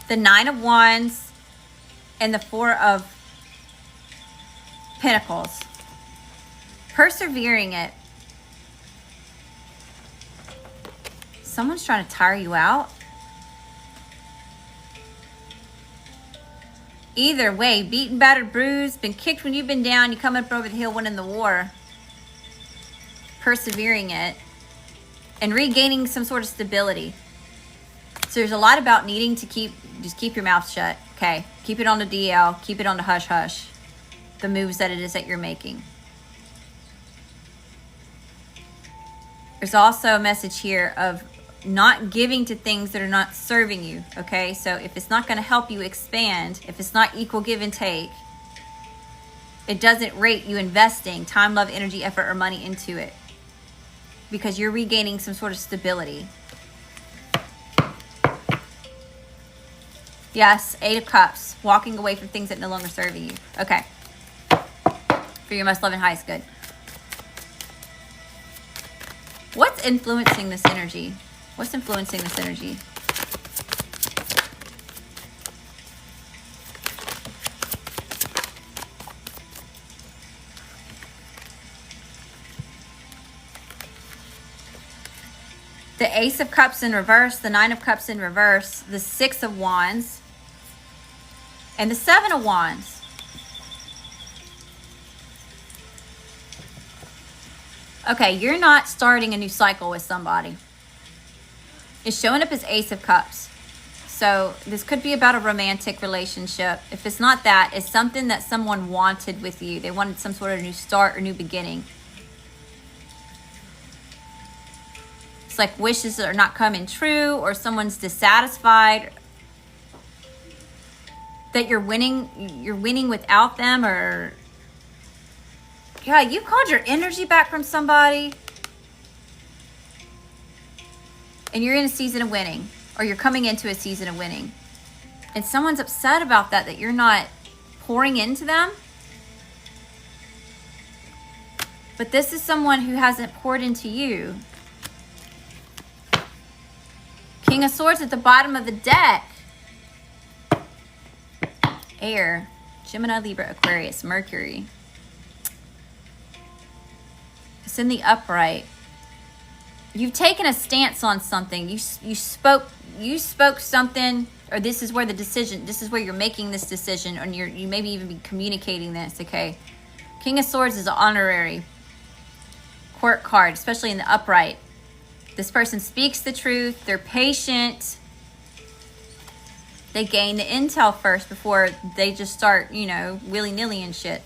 The 9 of Wands and the 4 of Pentacles. Persevering it. Someone's trying to tire you out. Either way, beaten, battered, bruised, been kicked when you've been down, you come up over the hill, winning the war. Persevering it. And regaining some sort of stability. So there's a lot about needing to just keep your mouth shut. Okay. Keep it on the DL. Keep it on the hush hush. The moves that it is that you're making. There's also a message here of not giving to things that are not serving you. Okay. So if it's not going to help you expand, if it's not equal give and take, it doesn't rate you investing time, love, energy, effort, or money into it. Because you're regaining some sort of stability. Yes, 8 of Cups. Walking away from things that no longer serve you. Okay. For your most loving highest good. What's influencing this energy? What's influencing this energy? The Ace of Cups in reverse, the 9 of Cups in reverse, the 6 of Wands, and the 7 of Wands. Okay, you're not starting a new cycle with somebody. It's showing up as Ace of Cups. So this could be about a romantic relationship. If it's not that, it's something that someone wanted with you. They wanted some sort of new start or new beginning. It's like wishes are not coming true, or someone's dissatisfied that you're winning without them, or yeah, you called your energy back from somebody and you're in a season of winning, or you're coming into a season of winning, and someone's upset about that you're not pouring into them. But this is someone who hasn't poured into you. King of Swords at the bottom of the deck. Air, Gemini, Libra, Aquarius, Mercury. It's in the upright. You've taken a stance on something. You spoke something, or this is where you're making this decision, or you maybe even be communicating this, okay? King of Swords is an honorary court card, especially in the upright. This person speaks the truth. They're patient. They gain the intel first before they just start, willy-nilly and shit.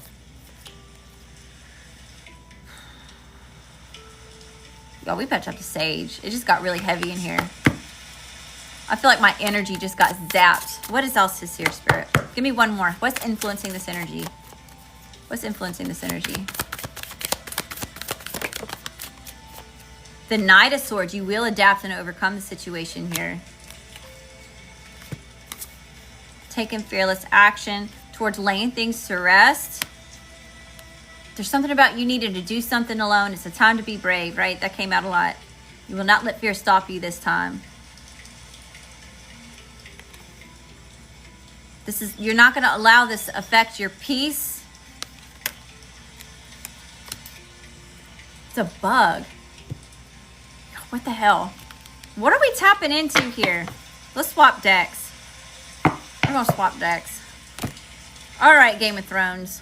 Y'all, we better talk to Sage. It just got really heavy in here. I feel like my energy just got zapped. What else is here, Spirit? Give me one more. What's influencing this energy? What's influencing this energy? The Knight of Swords. You will adapt and overcome the situation here. Taking fearless action towards laying things to rest. There's something about you needing to do something alone. It's a time to be brave, right? That came out a lot. You will not let fear stop you this time. You're not going to allow this to affect your peace. It's a bug. What the hell? What are we tapping into here? Let's swap decks. We're going to swap decks. All right, Game of Thrones.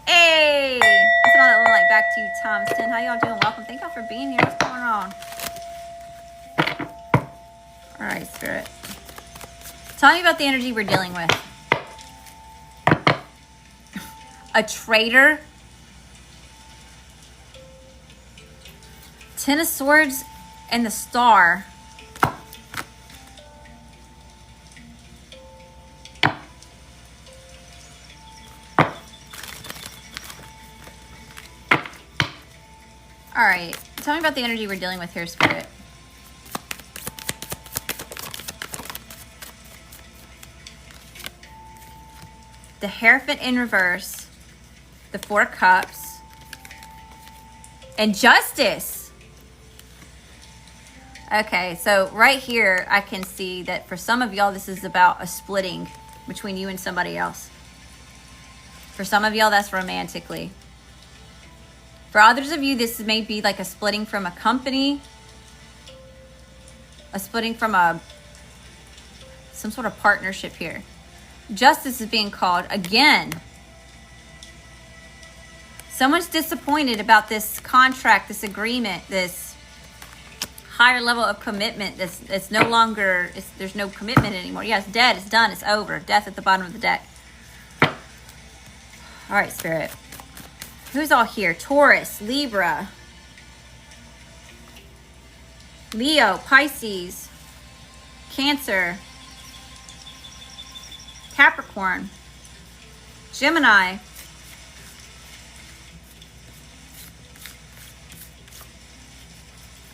Hey! That's another one, like, back to you, times 10. How y'all doing? Welcome. Thank y'all for being here. What's going on? All right, Spirit. Tell me about the energy we're dealing with. A traitor. 10 of Swords and the Star. All right. Tell me about the energy we're dealing with here, Spirit. The Hierophant in reverse. The Four of Cups. And Justice. Okay, so right here, I can see that for some of y'all, this is about a splitting between you and somebody else. For some of y'all, that's romantically. For others of you, this may be like a splitting from a company, a splitting from some sort of partnership here. Justice is being called again. Someone's disappointed about this contract, this agreement, this higher level of commitment. It's no longer, there's no commitment anymore. Yeah, it's dead. It's done. It's over. Death at the bottom of the deck. All right, Spirit. Who's all here? Taurus, Libra, Leo, Pisces, Cancer, Capricorn, Gemini,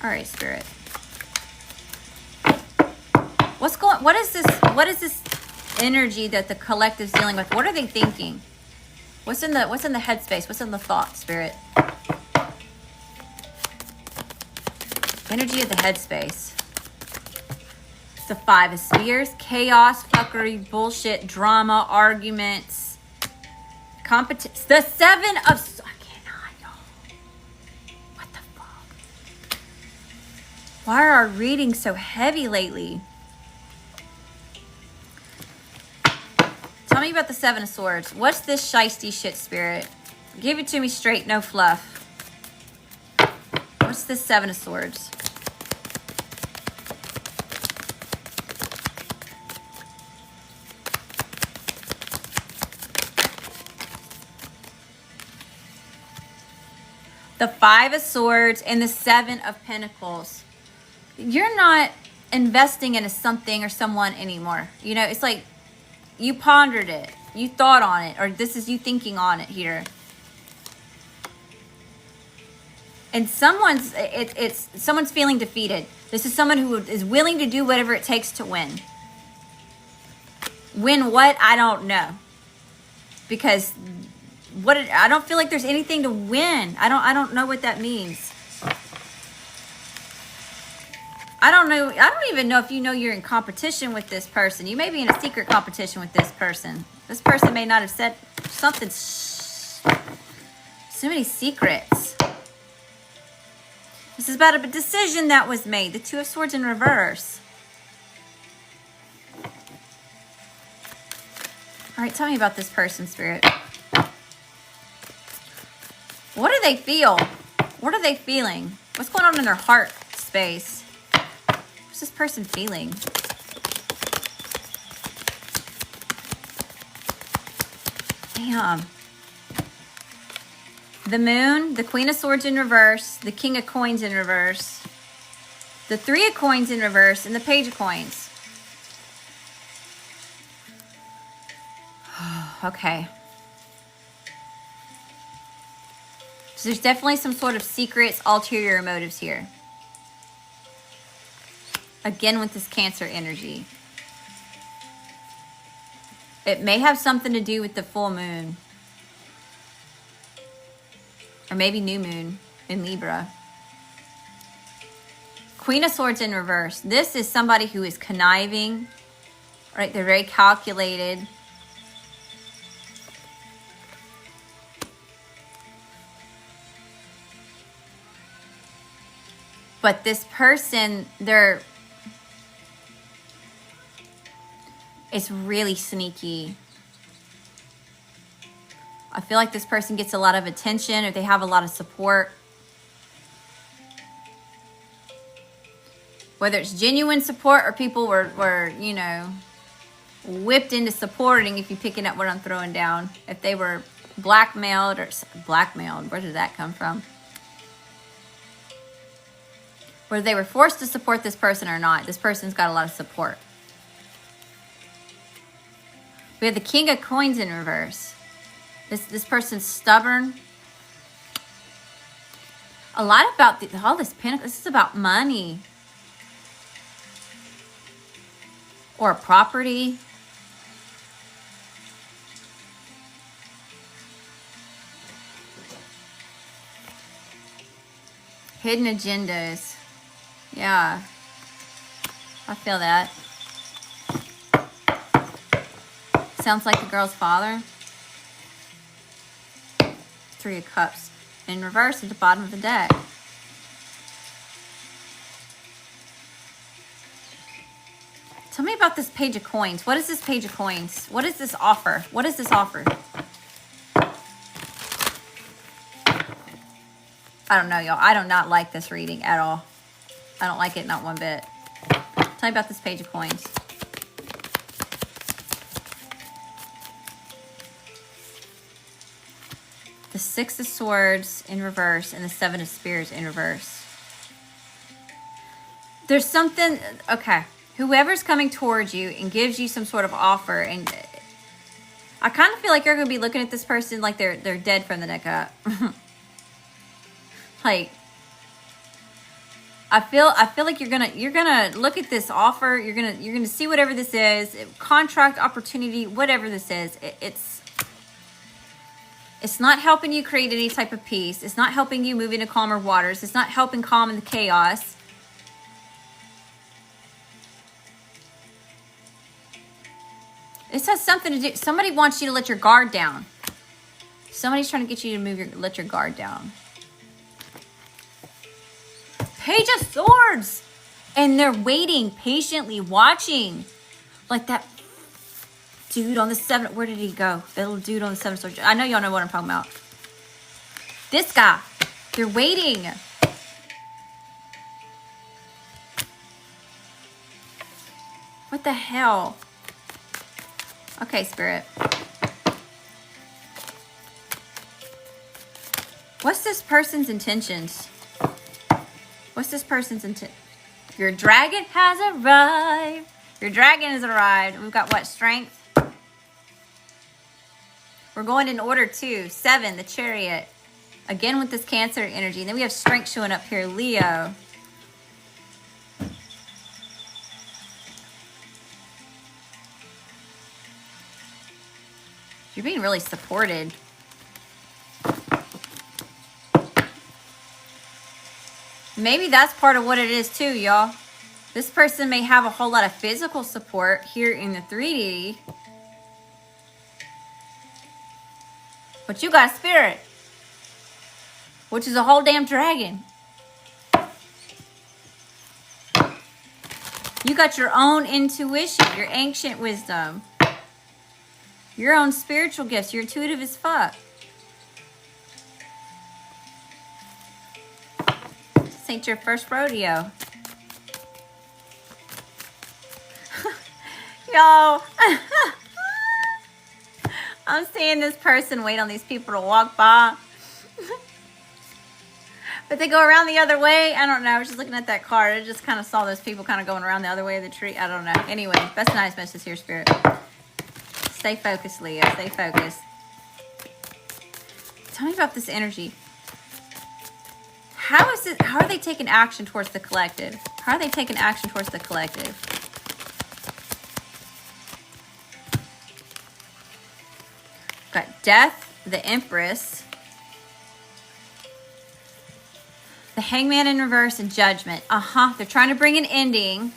all right, Spirit. What is this energy that the collective's dealing with? What are they thinking? What's in the headspace? What's in the thought, Spirit? Energy of the headspace. The Five of Spears. Chaos, fuckery, bullshit, drama, arguments, competition. The Seven of... I cannot, y'all. What the fuck? Why are our readings so heavy lately? Tell me about the Seven of Swords. What's this shiesty shit, Spirit? Give it to me straight, no fluff. What's this Seven of Swords? The Five of Swords and the Seven of Pentacles. You're not investing in a something or someone anymore. You know, it's like you pondered it. You thought on it. Or this is you thinking on it here. And someone's feeling defeated. This is someone who is willing to do whatever it takes to win. Win what? I don't know. Because I don't feel like there's anything to win. I don't know what that means. I don't know. I don't even know if you know you're in competition with this person. You may be in a secret competition with this person. This person may not have said something. So many secrets. This is about a decision that was made. The Two of Swords in reverse. All right, tell me about this person, Spirit. What do they feel? What are they feeling? What's going on in their heart space? What's this person feeling? Damn. The Moon, the Queen of Swords in reverse, the King of Coins in reverse, the Three of Coins in reverse, and the Page of Coins. Okay. So there's definitely some sort of secrets, ulterior motives here. Again with this Cancer energy. It may have something to do with the full moon. Or maybe new moon in Libra. Queen of Swords in reverse. This is somebody who is conniving. Right? They're very calculated. But this person, it's really sneaky. I feel like this person gets a lot of attention or they have a lot of support. Whether it's genuine support or people were, you know, whipped into supporting, if you're picking up what I'm throwing down. If they were blackmailed, where did that come from? Whether they were forced to support this person or not, this person's got a lot of support. We have the King of Coins in reverse. This person's stubborn. A lot about all this pentacle. This is about money. Or property. Hidden agendas. Yeah. I feel that. Sounds like the girl's father. Three of Cups in reverse at the bottom of the deck. Tell me about this Page of Coins. What is this Page of Coins? What is this offer? What is this offer? I don't know, y'all. I do not like this reading at all. I don't like it, not one bit. Tell me about this Page of Coins. The Six of Swords in reverse and the Seven of Spears in reverse. There's something, okay. Whoever's coming towards you and gives you some sort of offer, and I kind of feel like you're going to be looking at this person like they're dead from the neck up. Like, I feel like you're gonna look at this offer. You're gonna see whatever this is, contract, opportunity, whatever this is. It's not helping you create any type of peace. It's not helping you move into calmer waters. It's not helping calm in the chaos. This has something to do. Somebody wants you to let your guard down. Somebody's trying to get you to let your guard down. Page of Swords. And they're waiting, patiently watching. Like that dude on the Seven. Where did he go? The little dude on the Seven Swords. I know y'all know what I'm talking about. This guy. They're waiting. What the hell? Okay, Spirit. What's this person's intentions? What's this person's intent? Your dragon has arrived. Your dragon has arrived. We've got what? Strength. We're going in order too. 7, the chariot. Again with this Cancer energy. And then we have strength showing up here. Leo. You're being really supported. Maybe that's part of what it is too, y'all. This person may have a whole lot of physical support here in the 3D. But you got spirit, which is a whole damn dragon. You got your own intuition, your ancient wisdom, your own spiritual gifts. You're intuitive as fuck. This ain't your first rodeo. Yo. I'm seeing this person wait on these people to walk by. But they go around the other way. I don't know. I was just looking at that card. I just kind of saw those people kind of going around the other way of the tree. I don't know. Anyway, that's a nice message here, Spirit. Stay focused, Leo. Stay focused. Tell me about this energy. How are they taking action towards the collective? How are they taking action towards the collective? Got Death, the Empress, the Hangman in reverse, and Judgment. They're trying to bring an ending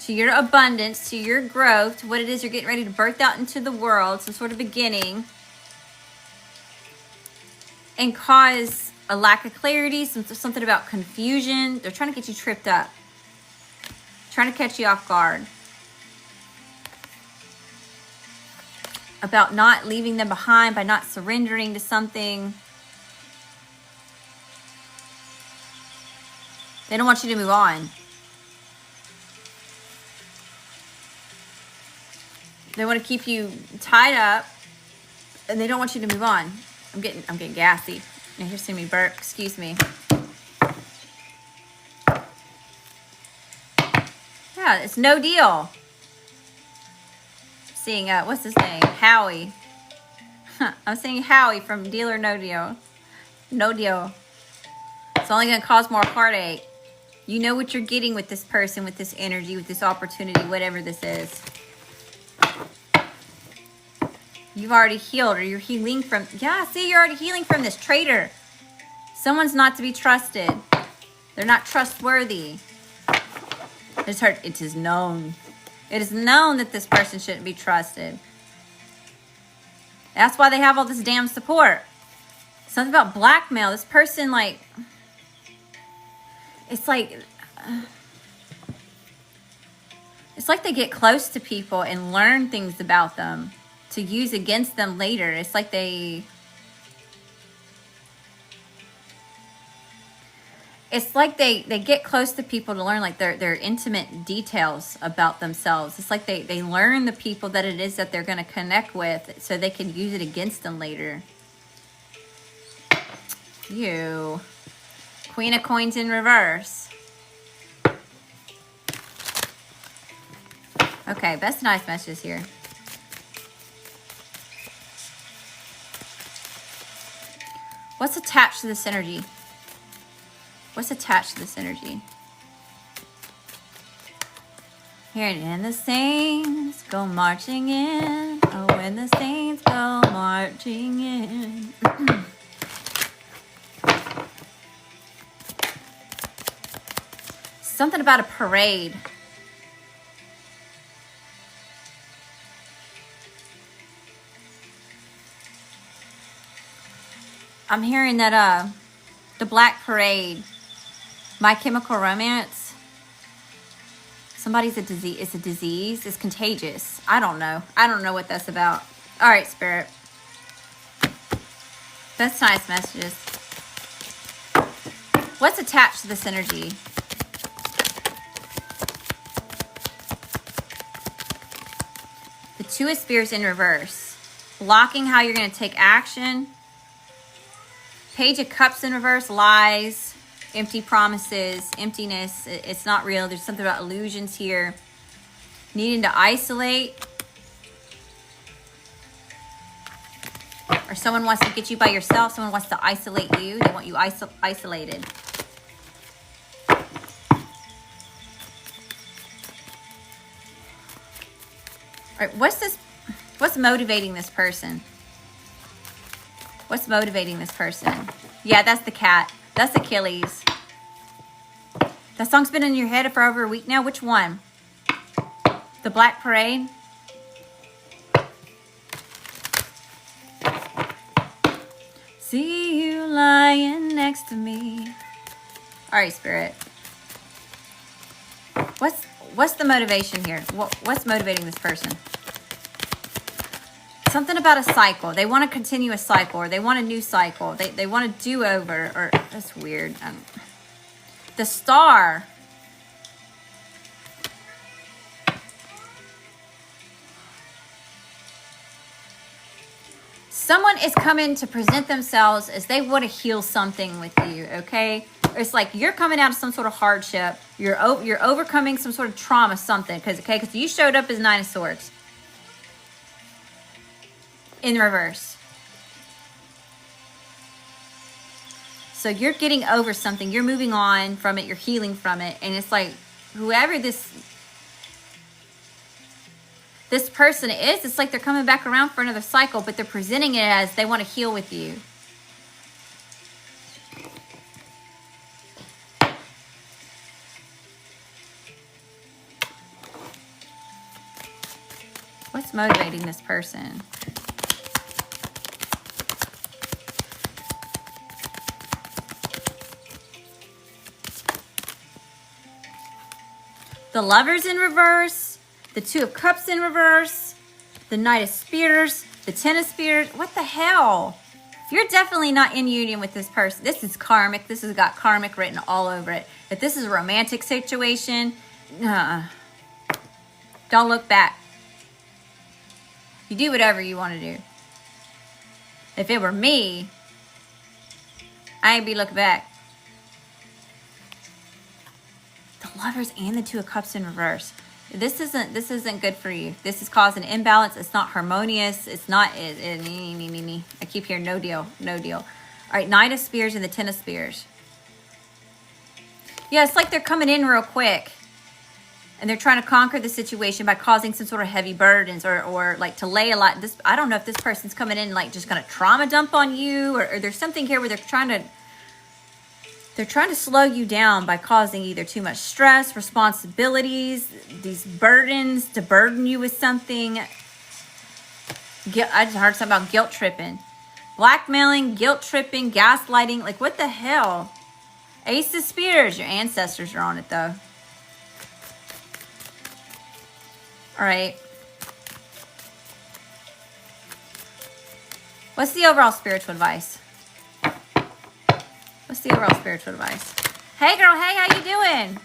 to your abundance, to your growth, to what it is you're getting ready to birth out into the world, some sort of beginning, and cause a lack of clarity, something about confusion. They're trying to get you tripped up, trying to catch you off guard. About not leaving them behind, by not surrendering to something. They don't want you to move on. They want to keep you tied up, and they don't want you to move on. I'm getting gassy. Now you're seeing me burp. Excuse me. Yeah, it's no deal. Seeing what's his name? Howie. I'm seeing Howie from Deal or No Deal. No deal. It's only going to cause more heartache. You know what you're getting with this person, with this energy, with this opportunity, whatever this is. You've already healed, or you're healing from... Yeah, see, you're already healing from this traitor. Someone's not to be trusted. They're not trustworthy. It's hurt. It is known. It is known that this person shouldn't be trusted. That's why they have all this damn support. Something about blackmail. This person, like... It's like they get close to people and learn things about them to use against them later. It's like they get close to people to learn like their intimate details about themselves. It's like they learn the people that it is that they're going to connect with so they can use it against them later. You. Queen of Coins in reverse. Okay, that's nice messages here. What's attached to this energy? What's attached to this energy? Here, and the saints go marching in. Oh, when the saints go marching in. Something about a parade. I'm hearing that the Black Parade, My Chemical Romance. Somebody's a disease. It's a disease. It's contagious. I don't know. I don't know what that's about. All right, Spirit. That's nice messages. What's attached to this energy? The Two of Spears in reverse. Blocking how you're going to take action. Page of Cups in reverse, lies, empty promises, emptiness. It's not real. There's something about illusions here. Needing to isolate. Or someone wants to get you by yourself. Someone wants to isolate you. They want you isolated. All right, what's this? What's motivating this person? What's motivating this person? Yeah, that's the cat. That's Achilles. That song's been in your head for over a week now. Which one? The Black Parade? See you lying next to me. All right, Spirit. What's the motivation here? What's motivating this person? Something about a cycle. They want to continue a cycle, or they want a new cycle. They want a do-over, or that's weird. The Star. Someone is coming to present themselves as they want to heal something with you, okay? It's like you're coming out of some sort of hardship. You're overcoming some sort of trauma, something. Because you showed up as Nine of Swords. In reverse. So you're getting over something. You're moving on from it. You're healing from it. And it's like whoever this person is, it's like they're coming back around for another cycle, but they're presenting it as they want to heal with you. What's motivating this person? The Lovers in reverse, the Two of Cups in reverse, the Knight of Spears, the Ten of Spears. What the hell? You're definitely not in union with this person. This is karmic. This has got karmic written all over it. If this is a romantic situation, don't look back. You do whatever you want to do. If it were me, I ain't be looking back. The Lovers and the Two of Cups in reverse. This isn't good for you. This is causing an imbalance. It's not harmonious. It's not. I keep hearing no deal, no deal. All right, Knight of Spears and the Ten of Spears. Yeah, it's like they're coming in real quick. And they're trying to conquer the situation by causing some sort of heavy burdens or like to lay a lot. I don't know if this person's coming in like just going to trauma dump on you or there's something here where they're trying to slow you down by causing either too much stress, responsibilities, these burdens to burden you with something. I just heard something about guilt tripping. Blackmailing, guilt tripping, gaslighting. Like what the hell? Ace of Spears. Your ancestors are on it though. All right. What's the overall spiritual advice? What's the overall spiritual advice? Hey, girl. Hey, how you doing?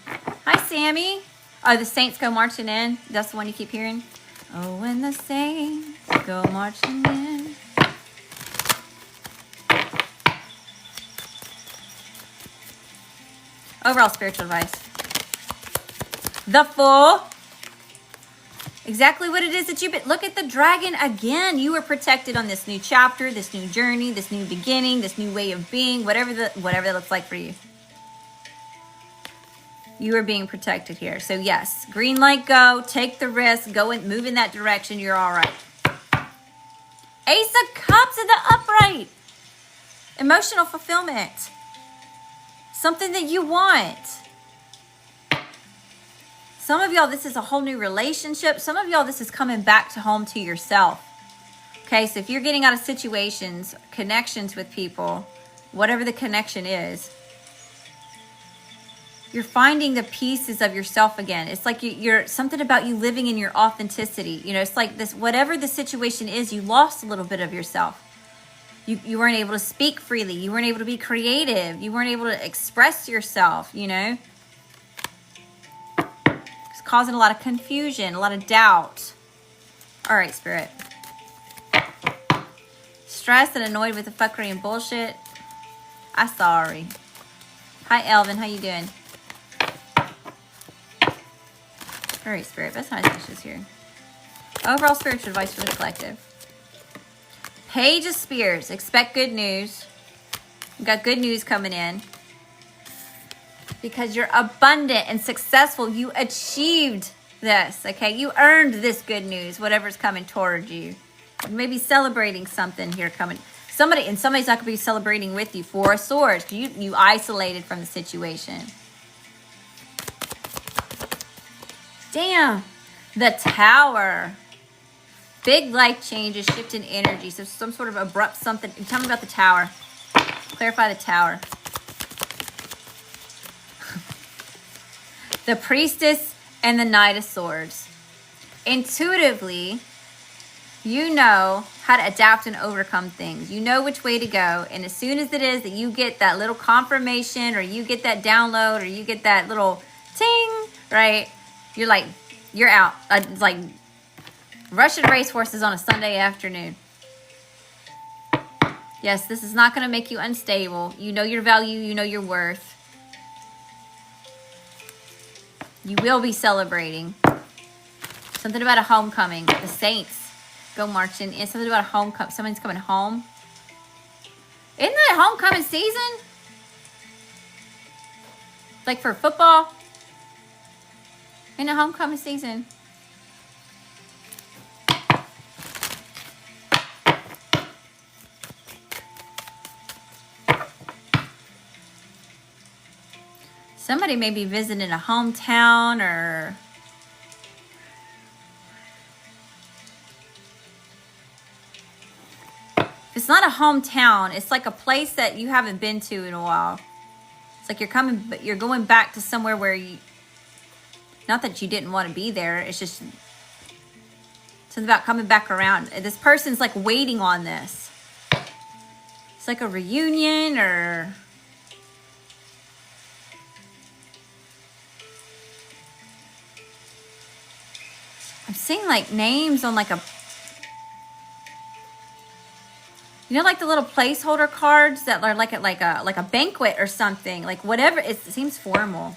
Hi, Sammy. Oh, the saints go marching in. That's the one you keep hearing? Oh, when the saints go marching in. Overall spiritual advice. The Fool. Exactly what it is that you've been. Look at the dragon again. You were protected on this new chapter, this new journey, this new beginning, this new way of being, whatever that looks like for you. You are being protected here. So yes, green light, go. Take the risk. Go and move in that direction. You're all right. Ace of Cups in the upright. Emotional fulfillment. Something that you want. Some of y'all, this is a whole new relationship. Some of y'all, this is coming back to home to yourself. Okay, so if you're getting out of situations, connections with people, whatever the connection is, you're finding the pieces of yourself again. It's like you're something about you living in your authenticity. You know, it's like this, whatever the situation is, you lost a little bit of yourself. You weren't able to speak freely. You weren't able to be creative. You weren't able to express yourself, you know. Causing a lot of confusion, a lot of doubt. All right, Spirit. Stressed and annoyed with the fuckery and bullshit. I'm sorry. Hi, Elvin. How you doing? All right, Spirit. That's nice wishes here. Overall spiritual advice for the collective. Page of Spears. Expect good news. You got good news coming in. Because you're abundant and successful. You achieved this, okay? You earned this good news, whatever's coming toward you. Maybe celebrating something here coming. Somebody's not going to be celebrating with you. Four of Swords. You isolated from the situation. Damn. The Tower. Big life changes, shift in energy. So some sort of abrupt something. Tell me about the Tower. Clarify the Tower. The Priestess and the Knight of Swords. Intuitively, you know how to adapt and overcome things. You know which way to go. And as soon as it is that you get that little confirmation or you get that download or you get that little ting, right? You're like, you're out. It's like Russian racehorses on a Sunday afternoon. Yes, this is not going to make you unstable. You know your value. You know your worth. You will be celebrating. Something about a homecoming. The Saints go marching in. Something about a homecoming. Someone's coming home. Isn't that homecoming season? Like for football? In the homecoming season. Somebody may be visiting a hometown or if it's not a hometown, it's like a place that you haven't been to in a while. It's like you're going back to somewhere where you, not that you didn't want to be there, it's just something about coming back around. This person's like waiting on this. It's like a reunion or I'm seeing like names on like a, you know, like the little placeholder cards that are like a banquet or something, like whatever. It seems formal.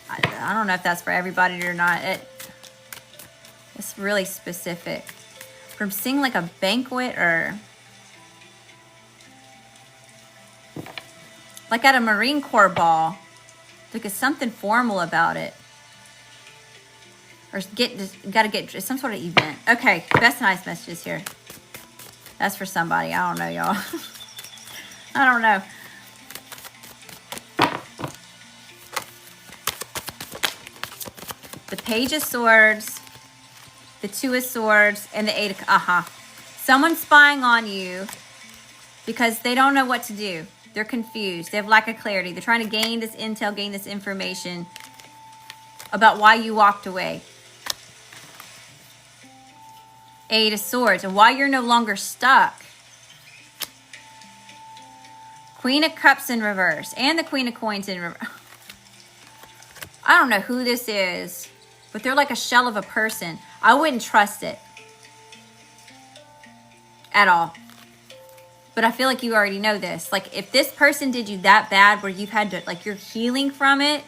I don't know if that's for everybody or not. It's really specific. But I'm seeing like a banquet or like at a Marine Corps ball. Like it's something formal about it. Or gotta get some sort of event. Okay, best nice messages here. That's for somebody. I don't know, y'all. I don't know. The Page of Swords, the Two of Swords, and the Eight of... Someone's spying on you because they don't know what to do. They're confused. They have lack of clarity. They're trying to gain this intel, gain this information about why you walked away. Eight of Swords, and why you're no longer stuck. Queen of Cups in reverse, and the Queen of Coins in reverse. I don't know who this is, but they're like a shell of a person. I wouldn't trust it at all. But I feel like you already know this. Like, if this person did you that bad where you've had to, like, you're healing from it.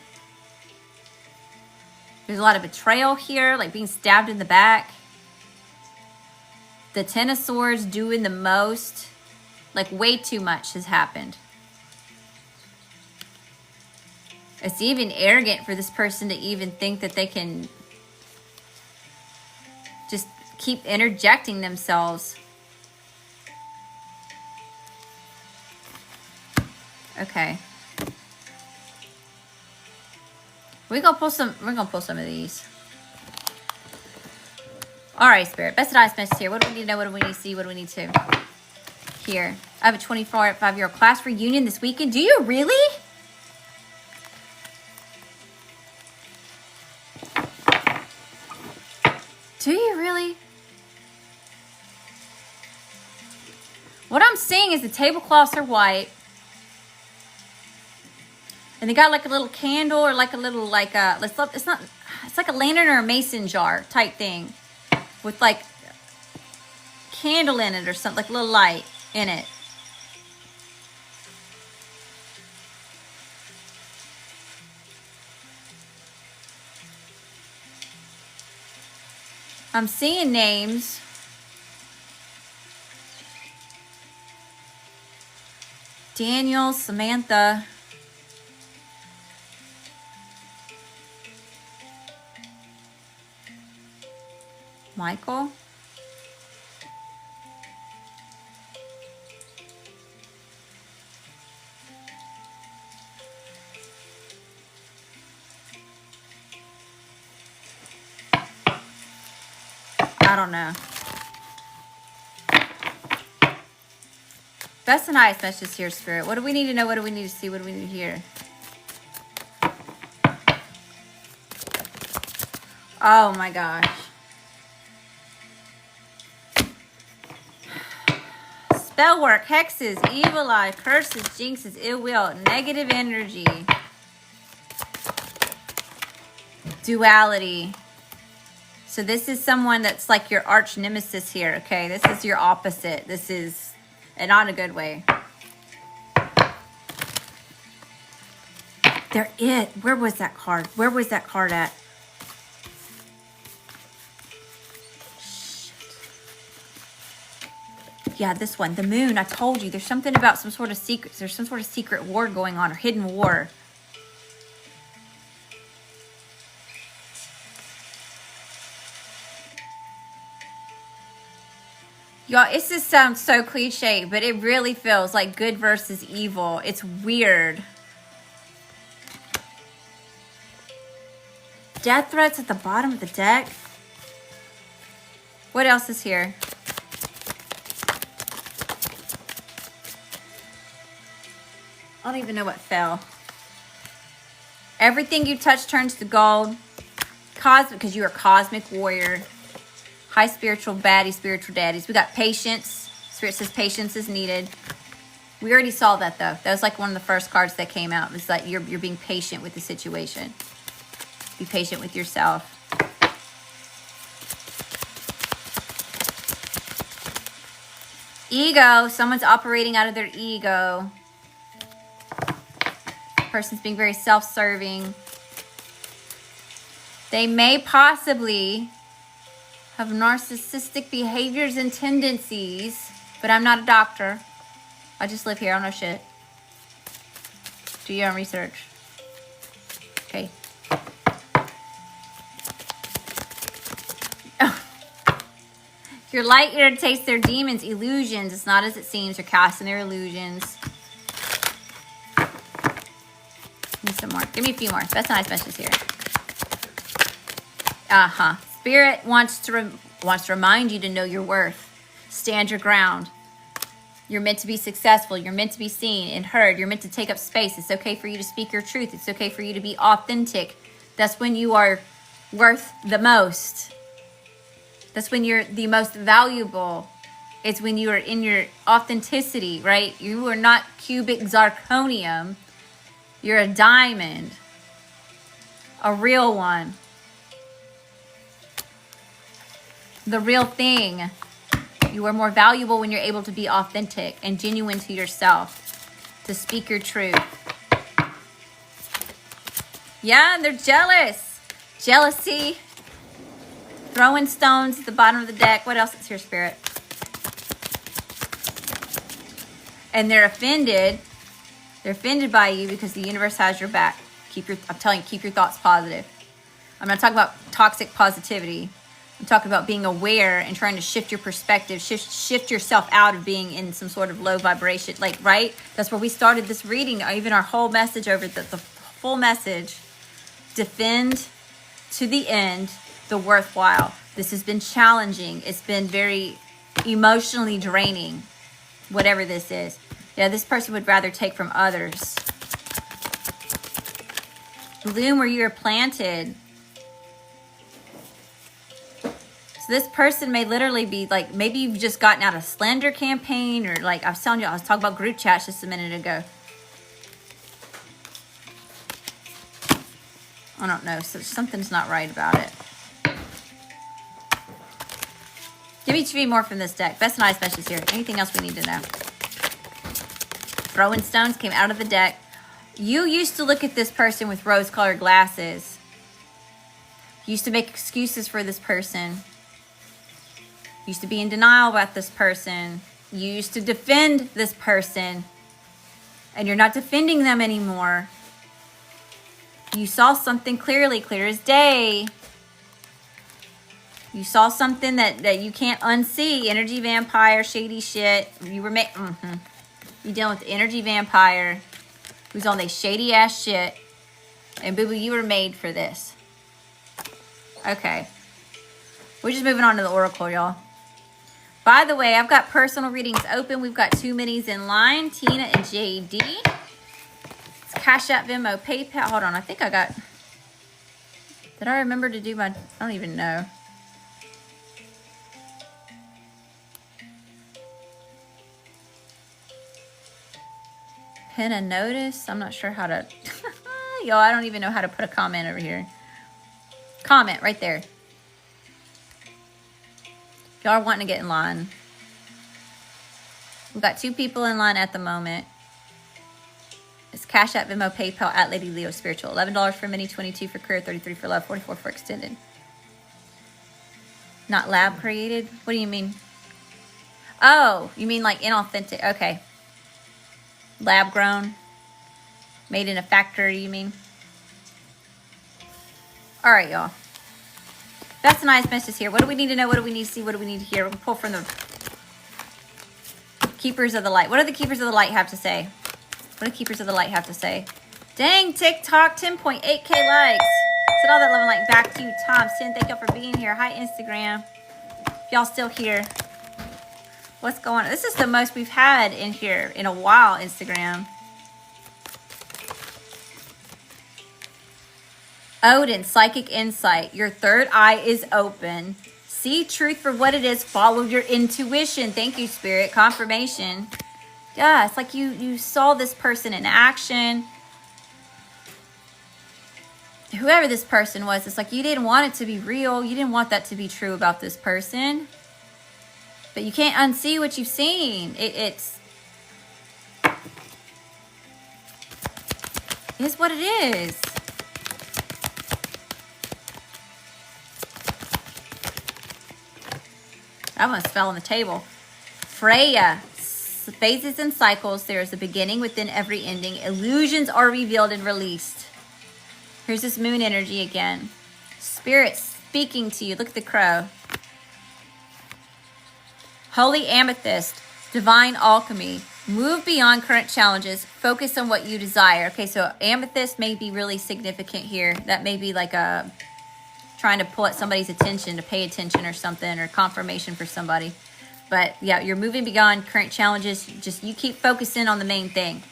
There's a lot of betrayal here, like being stabbed in the back. The Ten of Swords doing the most. Like, way too much has happened. It's even arrogant for this person to even think that they can just keep interjecting themselves. Okay. We're gonna pull some of these. All right, Spirit. Best advice message here. What do we need to know? What do we need to see? What do we need to hear? I have a 25-year-old class reunion this weekend. Do you really? Do you really? What I'm seeing is the tablecloths are white. And they got like a little candle or like a little it's like a lantern or a mason jar type thing with like candle in it or something, like a little light in it. I'm seeing names. Daniel, Samantha. Michael. I don't know. Best and highest messages here, Spirit. What do we need to know? What do we need to see? What do we need to hear? Oh my gosh. Spell work, hexes, evil eye, curses, jinxes, ill will, negative energy, duality. So this is someone that's like your arch nemesis here, okay? This is your opposite. This is, and not in a good way. There it. Where was that card? Where was that card at? Shit. Yeah, this one. The moon. I told you. There's something about some sort of secrets. There's some sort of secret war going on, or hidden war. Y'all, it just sounds so cliche, but it really feels like good versus evil. It's weird. Death threats at the bottom of the deck. What else is here? I don't even know what fell. Everything you touch turns to gold. Cosmic, because you are cosmic warrior. High spiritual baddie, spiritual daddies. We got patience. Spirit says patience is needed. We already saw that though. That was like one of the first cards that came out. It's like you're being patient with the situation. Be patient with yourself. Ego. Someone's operating out of their ego. Person's being very self-serving. They may possibly have narcissistic behaviors and tendencies, but I'm not a doctor. I just live here. I don't know shit. Do your own research. Okay. Your light irritates their demons, illusions. It's not as it seems. You're casting their illusions. Give me some more. Give me a few more. Best and highest messages here. Spirit wants to remind you to know your worth. Stand your ground. You're meant to be successful. You're meant to be seen and heard. You're meant to take up space. It's okay for you to speak your truth. It's okay for you to be authentic. That's when you are worth the most. That's when you're the most valuable. It's when you are in your authenticity, right? You are not cubic zirconium. You're a diamond. A real one. The real thing. You are more valuable when you're able to be authentic and genuine to yourself. To speak your truth. Yeah, and they're jealous. Jealousy. Throwing stones at the bottom of the deck. What else is here, Spirit? And they're offended. They're offended by you because the universe has your back. I'm telling you, keep your thoughts positive. I'm not talking about toxic positivity. I'm talking about being aware and trying to shift your perspective, shift yourself out of being in some sort of low vibration. Like, right? That's where we started this reading, even our whole message over the full message. Defend to the end the worthwhile. This has been challenging. It's been very emotionally draining, whatever this is. Yeah, this person would rather take from others. Bloom where you are planted. So this person may literally be like, maybe you've just gotten out of Slender campaign, or like I was telling you, I was talking about group chats just a minute ago. I don't know, so something's not right about it. Give me 2 more from this deck. Best and highest messages here. Anything else we need to know? Throwing stones came out of the deck. You used to look at this person with rose-colored glasses. You used to make excuses for this person. You used to be in denial about this person. You used to defend this person. And you're not defending them anymore. You saw something clearly, clear as day. You saw something that you can't unsee. Energy vampire, shady shit. You were You dealing with the energy vampire who's on this shady ass shit. And boo boo, you were made for this. Okay. We're just moving on to the oracle, y'all. By the way, I've got personal readings open. We've got 2 minis in line. Tina and JD. It's Cash App, Venmo, PayPal. Hold on, I think I got... Did I remember to do my... I don't even know. Pin a notice. I'm not sure how to... Yo, I don't even know how to put a comment over here. Comment right there. Y'all are wanting to get in line. We've got 2 people in line at the moment. It's Cash App, Venmo, PayPal, at Lady Leo Spiritual. $11 for mini, 22 for career, 33 for love, 44 for extended. Not lab created? What do you mean? Oh, you mean like inauthentic. Okay. Lab grown. Made in a factory, you mean? All right, y'all. That's a nice message here. What do we need to know? What do we need to see? What do we need to hear? We'll pull from the Keepers of the Light. What do the Keepers of the Light have to say? What do Keepers of the Light have to say? Dang, TikTok, 10.8K likes. Send all that love and light back to you, Tom. 10, thank y'all for being here. Hi, Instagram. If y'all still here. What's going on? This is the most we've had in here in a while, Instagram. Odin, psychic insight. Your third eye is open. See truth for what it is. Follow your intuition. Thank you, Spirit. Confirmation. Yeah, it's like you saw this person in action. Whoever this person was, it's like you didn't want it to be real. You didn't want that to be true about this person. But you can't unsee what you've seen. It's what it is. I almost fell on the table. Freya. Phases and cycles. There is a beginning within every ending. Illusions are revealed and released. Here's this moon energy again. Spirit speaking to you. Look at the crow. Holy amethyst. Divine alchemy. Move beyond current challenges. Focus on what you desire. Okay, so amethyst may be really significant here. That may be like a... trying to pull at somebody's attention to pay attention or something, or confirmation for somebody. But yeah, you're moving beyond current challenges. Just you keep focusing on the main thing,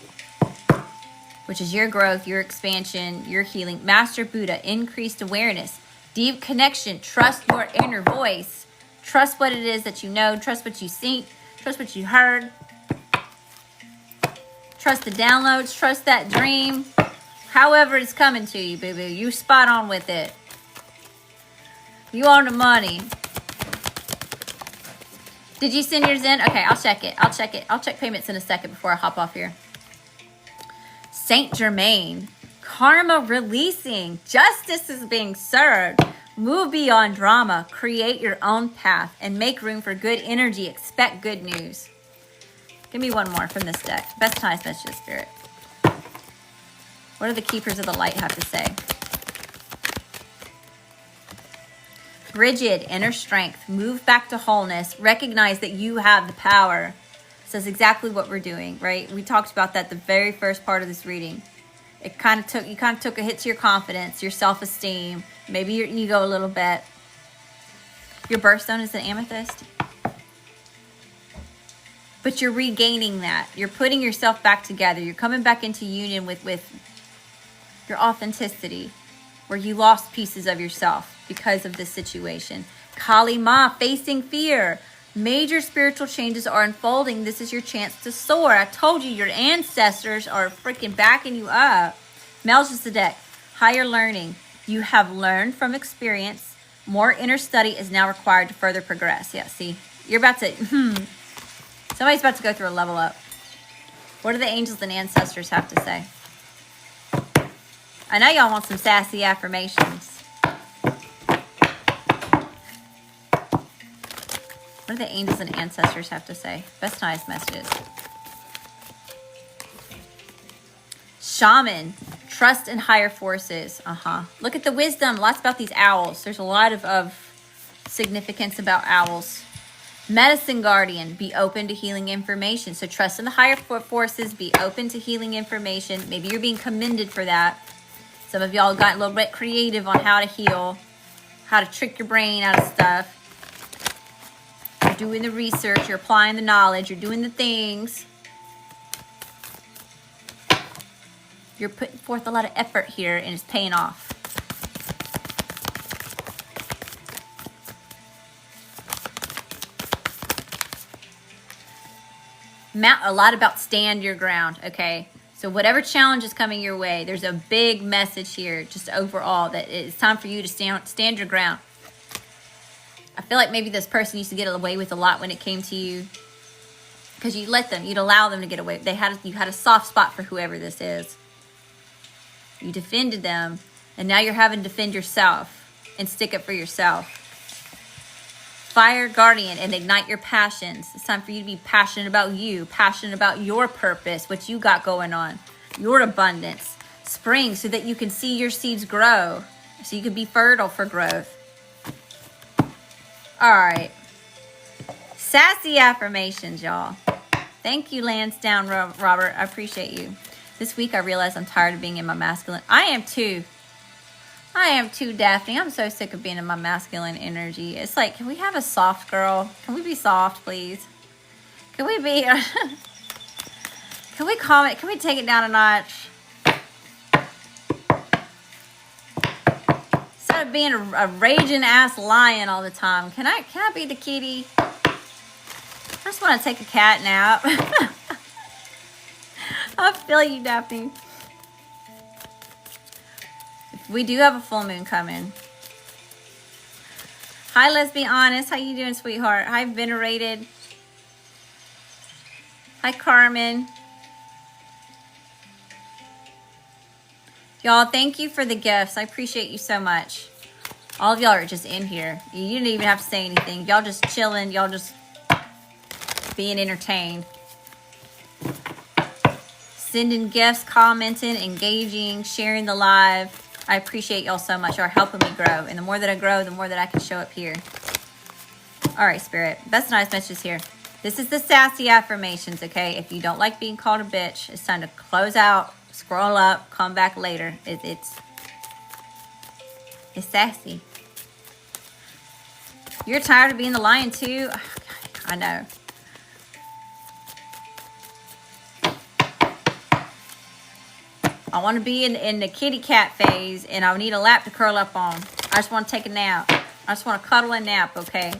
which is your growth, your expansion, your healing. Master Buddha, increased awareness, deep connection. Trust your inner voice. Trust what it is that you know. Trust what you see. Trust what you heard. Trust the downloads. Trust that dream. However it's coming to you, boo-boo. You spot on with it. You own the money. Did you send yours in? Okay, I'll check it. I'll check it. I'll check payments in a second before I hop off here. Saint Germain. Karma releasing. Justice is being served. Move beyond drama. Create your own path and make room for good energy. Expect good news. Give me one more from this deck. Best times, messages, Spirit. What do the Keepers of the Light have to say? Rigid, inner strength. Move back to wholeness. Recognize that you have the power. So that's exactly what we're doing, right? We talked about that the very first part of this reading. You kind of took a hit to your confidence, your self-esteem, maybe your ego a little bit. Your birthstone is an amethyst. But you're regaining that. You're putting yourself back together. You're coming back into union with your authenticity, where you lost pieces of yourself because of this situation. Kali Ma, facing fear. Major spiritual changes are unfolding. This is your chance to soar. I told you, your ancestors are freaking backing you up. Melchizedek, higher learning. You have learned from experience. More inner study is now required to further progress. Yeah, see, you're about to, somebody's about to go through a level up. What do the angels and ancestors have to say? I know y'all want some sassy affirmations. What do the angels and ancestors have to say? Best nice messages. Shaman, trust in higher forces. Look at the wisdom. Lots about these owls. There's a lot of significance about owls. Medicine guardian, be open to healing information. So trust in the higher forces, be open to healing information. Maybe you're being commended for that. Some of y'all got a little bit creative on how to heal, how to trick your brain out of stuff. You're doing the research, you're applying the knowledge, you're doing the things. You're putting forth a lot of effort here and it's paying off. A lot about stand your ground, okay? So whatever challenge is coming your way, there's a big message here, just overall, that it's time for you to stand your ground. I feel like maybe this person used to get away with a lot when it came to you, because you let them, you'd allow them to get away. You had a soft spot for whoever this is. You defended them, and now you're having to defend yourself and stick up for yourself. Fire guardian and ignite your passions. It's time for you to be passionate about you, passionate about your purpose, what you got going on, your abundance. Spring, so that you can see your seeds grow, so you can be fertile for growth. All right. Sassy affirmations, y'all. Thank you, Lansdowne Robert. I appreciate you. This week I realized I'm tired of being in my masculine. I am too, Daphne. I'm so sick of being in my masculine energy. It's like, can we have a soft girl? Can we be soft, please? Can we be... can we comment? Can we take it down a notch? Instead of being a raging ass lion all the time, can I be the kitty? I just want to take a cat nap. I feel you, Daphne. We do have a full moon coming. Hi, let's be honest. How you doing, sweetheart? Hi, venerated. Hi, Carmen. Y'all, thank you for the gifts. I appreciate you so much. All of y'all are just in here. You didn't even have to say anything. Y'all just chilling. Y'all just being entertained. Sending gifts, commenting, engaging, sharing the live. I appreciate y'all so much. Y'all are helping me grow. And the more that I grow, the more that I can show up here. All right, Spirit. Best nice messages here. This is the sassy affirmations, okay? If you don't like being called a bitch, it's time to close out, scroll up, come back later. It's sassy. You're tired of being the lion too? I know. I want to be in the kitty cat phase, and I need a lap to curl up on. I just want to take a nap. I just want to cuddle and nap, okay?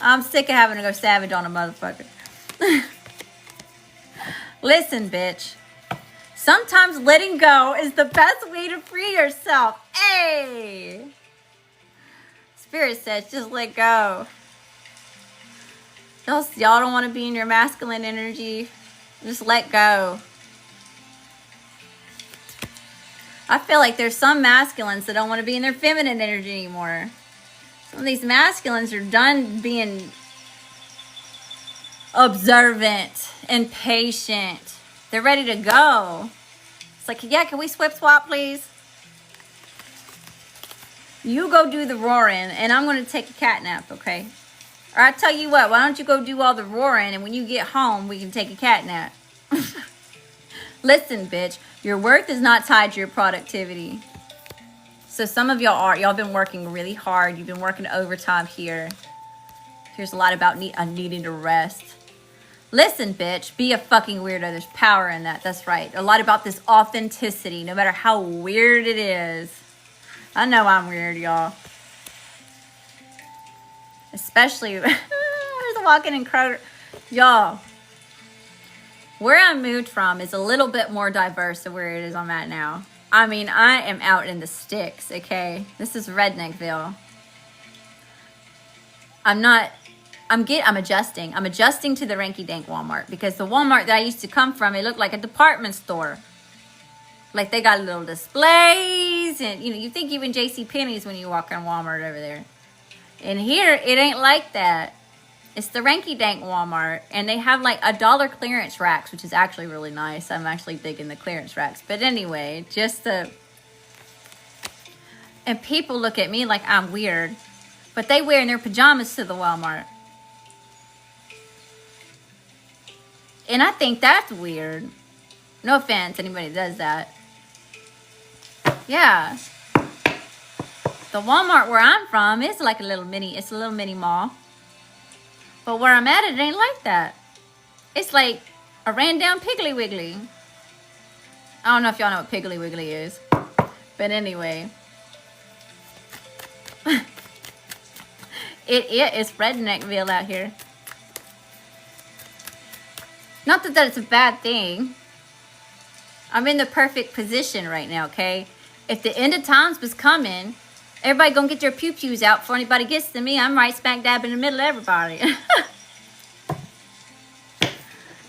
I'm sick of having to go savage on a motherfucker. Listen, bitch. Sometimes letting go is the best way to free yourself. Hey! Spirit says, just let go. Y'all don't want to be in your masculine energy. Just let go. I feel like there's some masculines that don't want to be in their feminine energy anymore. Some of these masculines are done being observant and patient. They're ready to go. It's like, yeah, can we swap, please? You go do the roaring, and I'm going to take a cat nap, okay? Or I tell you what, why don't you go do all the roaring, and when you get home, we can take a cat nap. Listen, bitch, your worth is not tied to your productivity. So some of y'all been working really hard. You've been working overtime here. Here's a lot about needing to rest. Listen, bitch, be a fucking weirdo. There's power in that. That's right. A lot about this authenticity, no matter how weird it is. I know I'm weird, y'all. Especially, there's a walking in Kroger. Y'all. Where I moved from is a little bit more diverse than where it is I'm at now. I mean, I am out in the sticks, okay? This is Redneckville. I'm adjusting. I'm adjusting to the rinky-dink Walmart, because the Walmart that I used to come from, it looked like a department store. Like they got little displays, and you think even JCPenney's when you walk in Walmart over there. And here, it ain't like that. It's the ranky-dank Walmart. And they have like $1 clearance racks, which is actually really nice. I'm actually digging the clearance racks. But anyway, and people look at me like I'm weird. But they wearing their pajamas to the Walmart. And I think that's weird. No offense, anybody does that. Yeah. The Walmart where I'm from is like a little mini mall. But where I'm at, it ain't like that. It's like a ran down Piggly Wiggly. I don't know if y'all know what Piggly Wiggly is. But anyway. It is Redneckville out here. Not that that's a bad thing. I'm in the perfect position right now, okay? If the end of times was coming, everybody gonna get their pew-pews out before anybody gets to me. I'm right smack dab in the middle of everybody.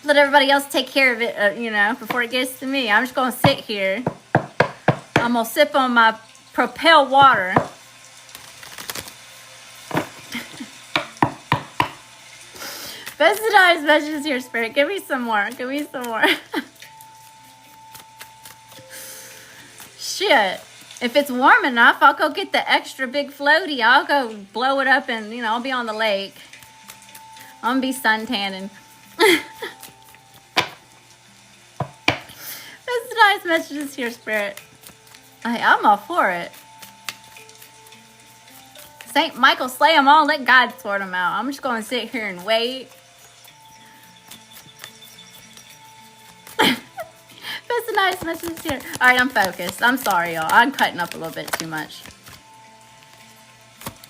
Let everybody else take care of it, before it gets to me. I'm just gonna sit here. I'm gonna sip on my Propel water. Best messages here, Spirit. Give me some more. Give me some more. Shit. If it's warm enough, I'll go get the extra big floaty. I'll go blow it up and, I'll be on the lake. I'm going to be suntanning. Best messages here, Spirit. I'm all for it. St. Michael, slay them all. Let God sort them out. I'm just going to sit here and wait. That's a nice message here. All right, I'm focused. I'm sorry, y'all. I'm cutting up a little bit too much.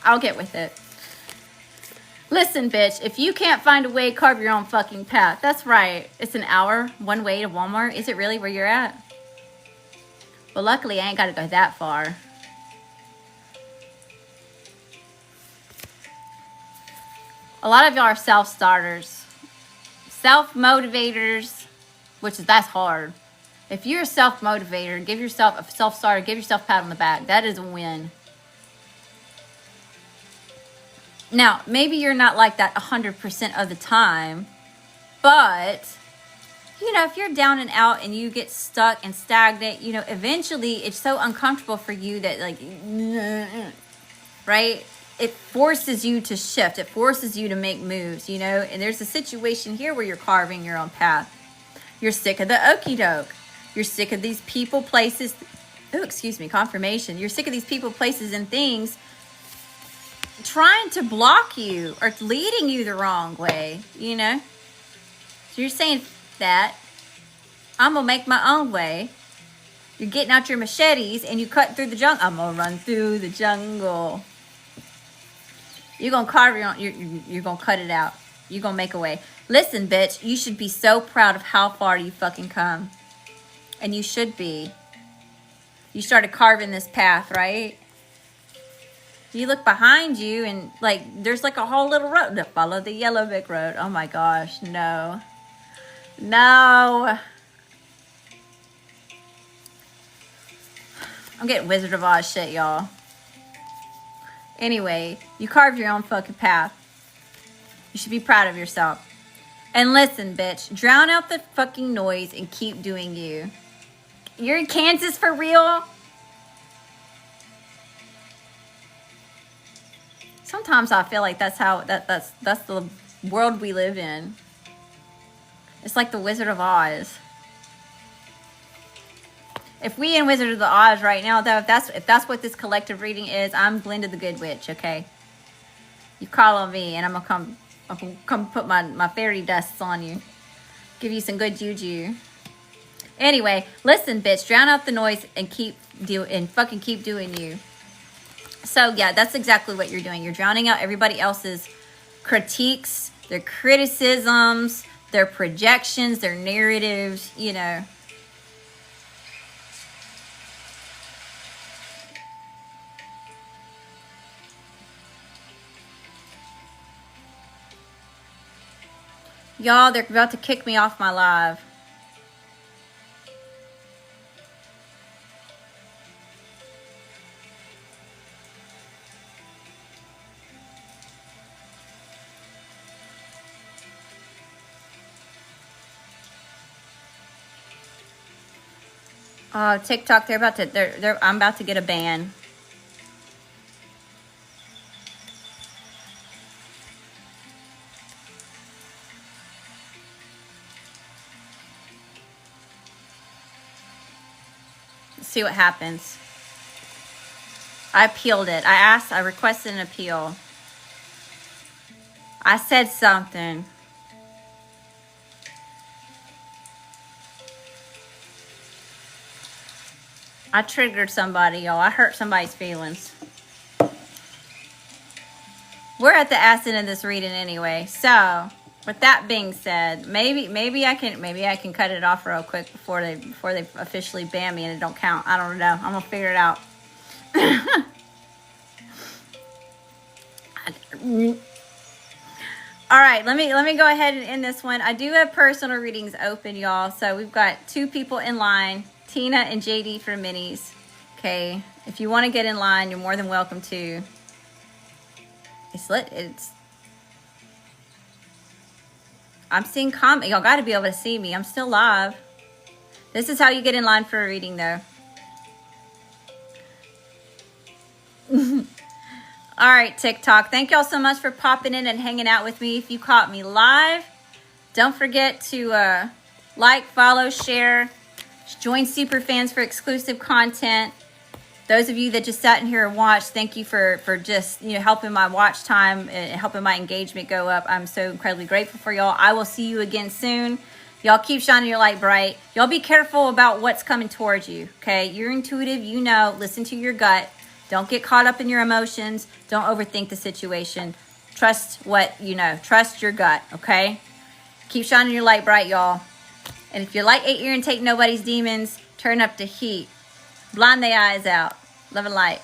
I'll get with it. Listen, bitch. If you can't find a way, carve your own fucking path. That's right. It's an hour, one way to Walmart. Is it really where you're at? Well, luckily, I ain't got to go that far. A lot of y'all are self-starters. Self-motivators, that's hard. If you're a self-motivator, give yourself a self-starter, give yourself a pat on the back. That is a win. Now, maybe you're not like that 100% of the time, but, if you're down and out and you get stuck and stagnant, eventually it's so uncomfortable for you that, right? It forces you to shift. It forces you to make moves, And there's a situation here where you're carving your own path. You're sick of the okie doke. You're sick of these people, places. Oh, excuse me, confirmation. You're sick of these people, places, and things trying to block you or leading you the wrong way, So you're saying that I'm going to make my own way. You're getting out your machetes and you cut through the jungle. I'm going to run through the jungle. You're going to carve your own, you're going to cut it out. You're going to make a way. Listen, bitch, you should be so proud of how far you fucking come. And you should be. You started carving this path, right? You look behind you and, there's a whole little road. Follow the yellow brick road. Oh, my gosh. No. No. I'm getting Wizard of Oz shit, y'all. Anyway, you carve your own fucking path. You should be proud of yourself. And listen, bitch, drown out the fucking noise and keep doing you. You're in Kansas for real? Sometimes I feel like that's the world we live in. It's like the Wizard of Oz. If we in Wizard of the Oz right now, though, if that's what this collective reading is, I'm Glinda the Good Witch, okay? You call on me, and I'm gonna come put my fairy dusts on you. Give you some good juju. Anyway, listen, bitch, drown out the noise and fucking keep doing you. So yeah, that's exactly what you're doing. You're drowning out everybody else's critiques, their criticisms, their projections, their narratives, Y'all, they're about to kick me off my live. Oh, TikTok, I'm about to get a ban. Let's see what happens. I appealed it. I requested an appeal. I said something. I triggered somebody, y'all. I hurt somebody's feelings. We're at the acid in this reading anyway. So, with that being said, maybe I can cut it off real quick before they officially ban me and it don't count. I don't know. I'm gonna figure it out. All right, let me go ahead and end this one. I do have personal readings open, y'all. So we've got 2 people in line, Tina and JD for minis. Okay, if you want to get in line, you're more than welcome to. I'm seeing comment. Y'all got to be able to see me. I'm still live. This is how you get in line for a reading, though. All right, TikTok. Thank y'all so much for popping in and hanging out with me. If you caught me live, don't forget to like, follow, share, join super fans for exclusive content. Those of you that just sat in here and watched, thank you for just helping my watch time and helping my engagement go up. I'm so incredibly grateful for y'all. I will see you again soon. Y'all keep shining your light bright. Y'all be careful about what's coming towards you. Okay, you're intuitive. Listen to your gut. Don't get caught up in your emotions. Don't overthink the situation. Trust what you know. Trust your gut, okay? Keep shining your light bright, y'all. And if your light ain't here and take nobody's demons, turn up the heat. Blind their eyes out. Love and light.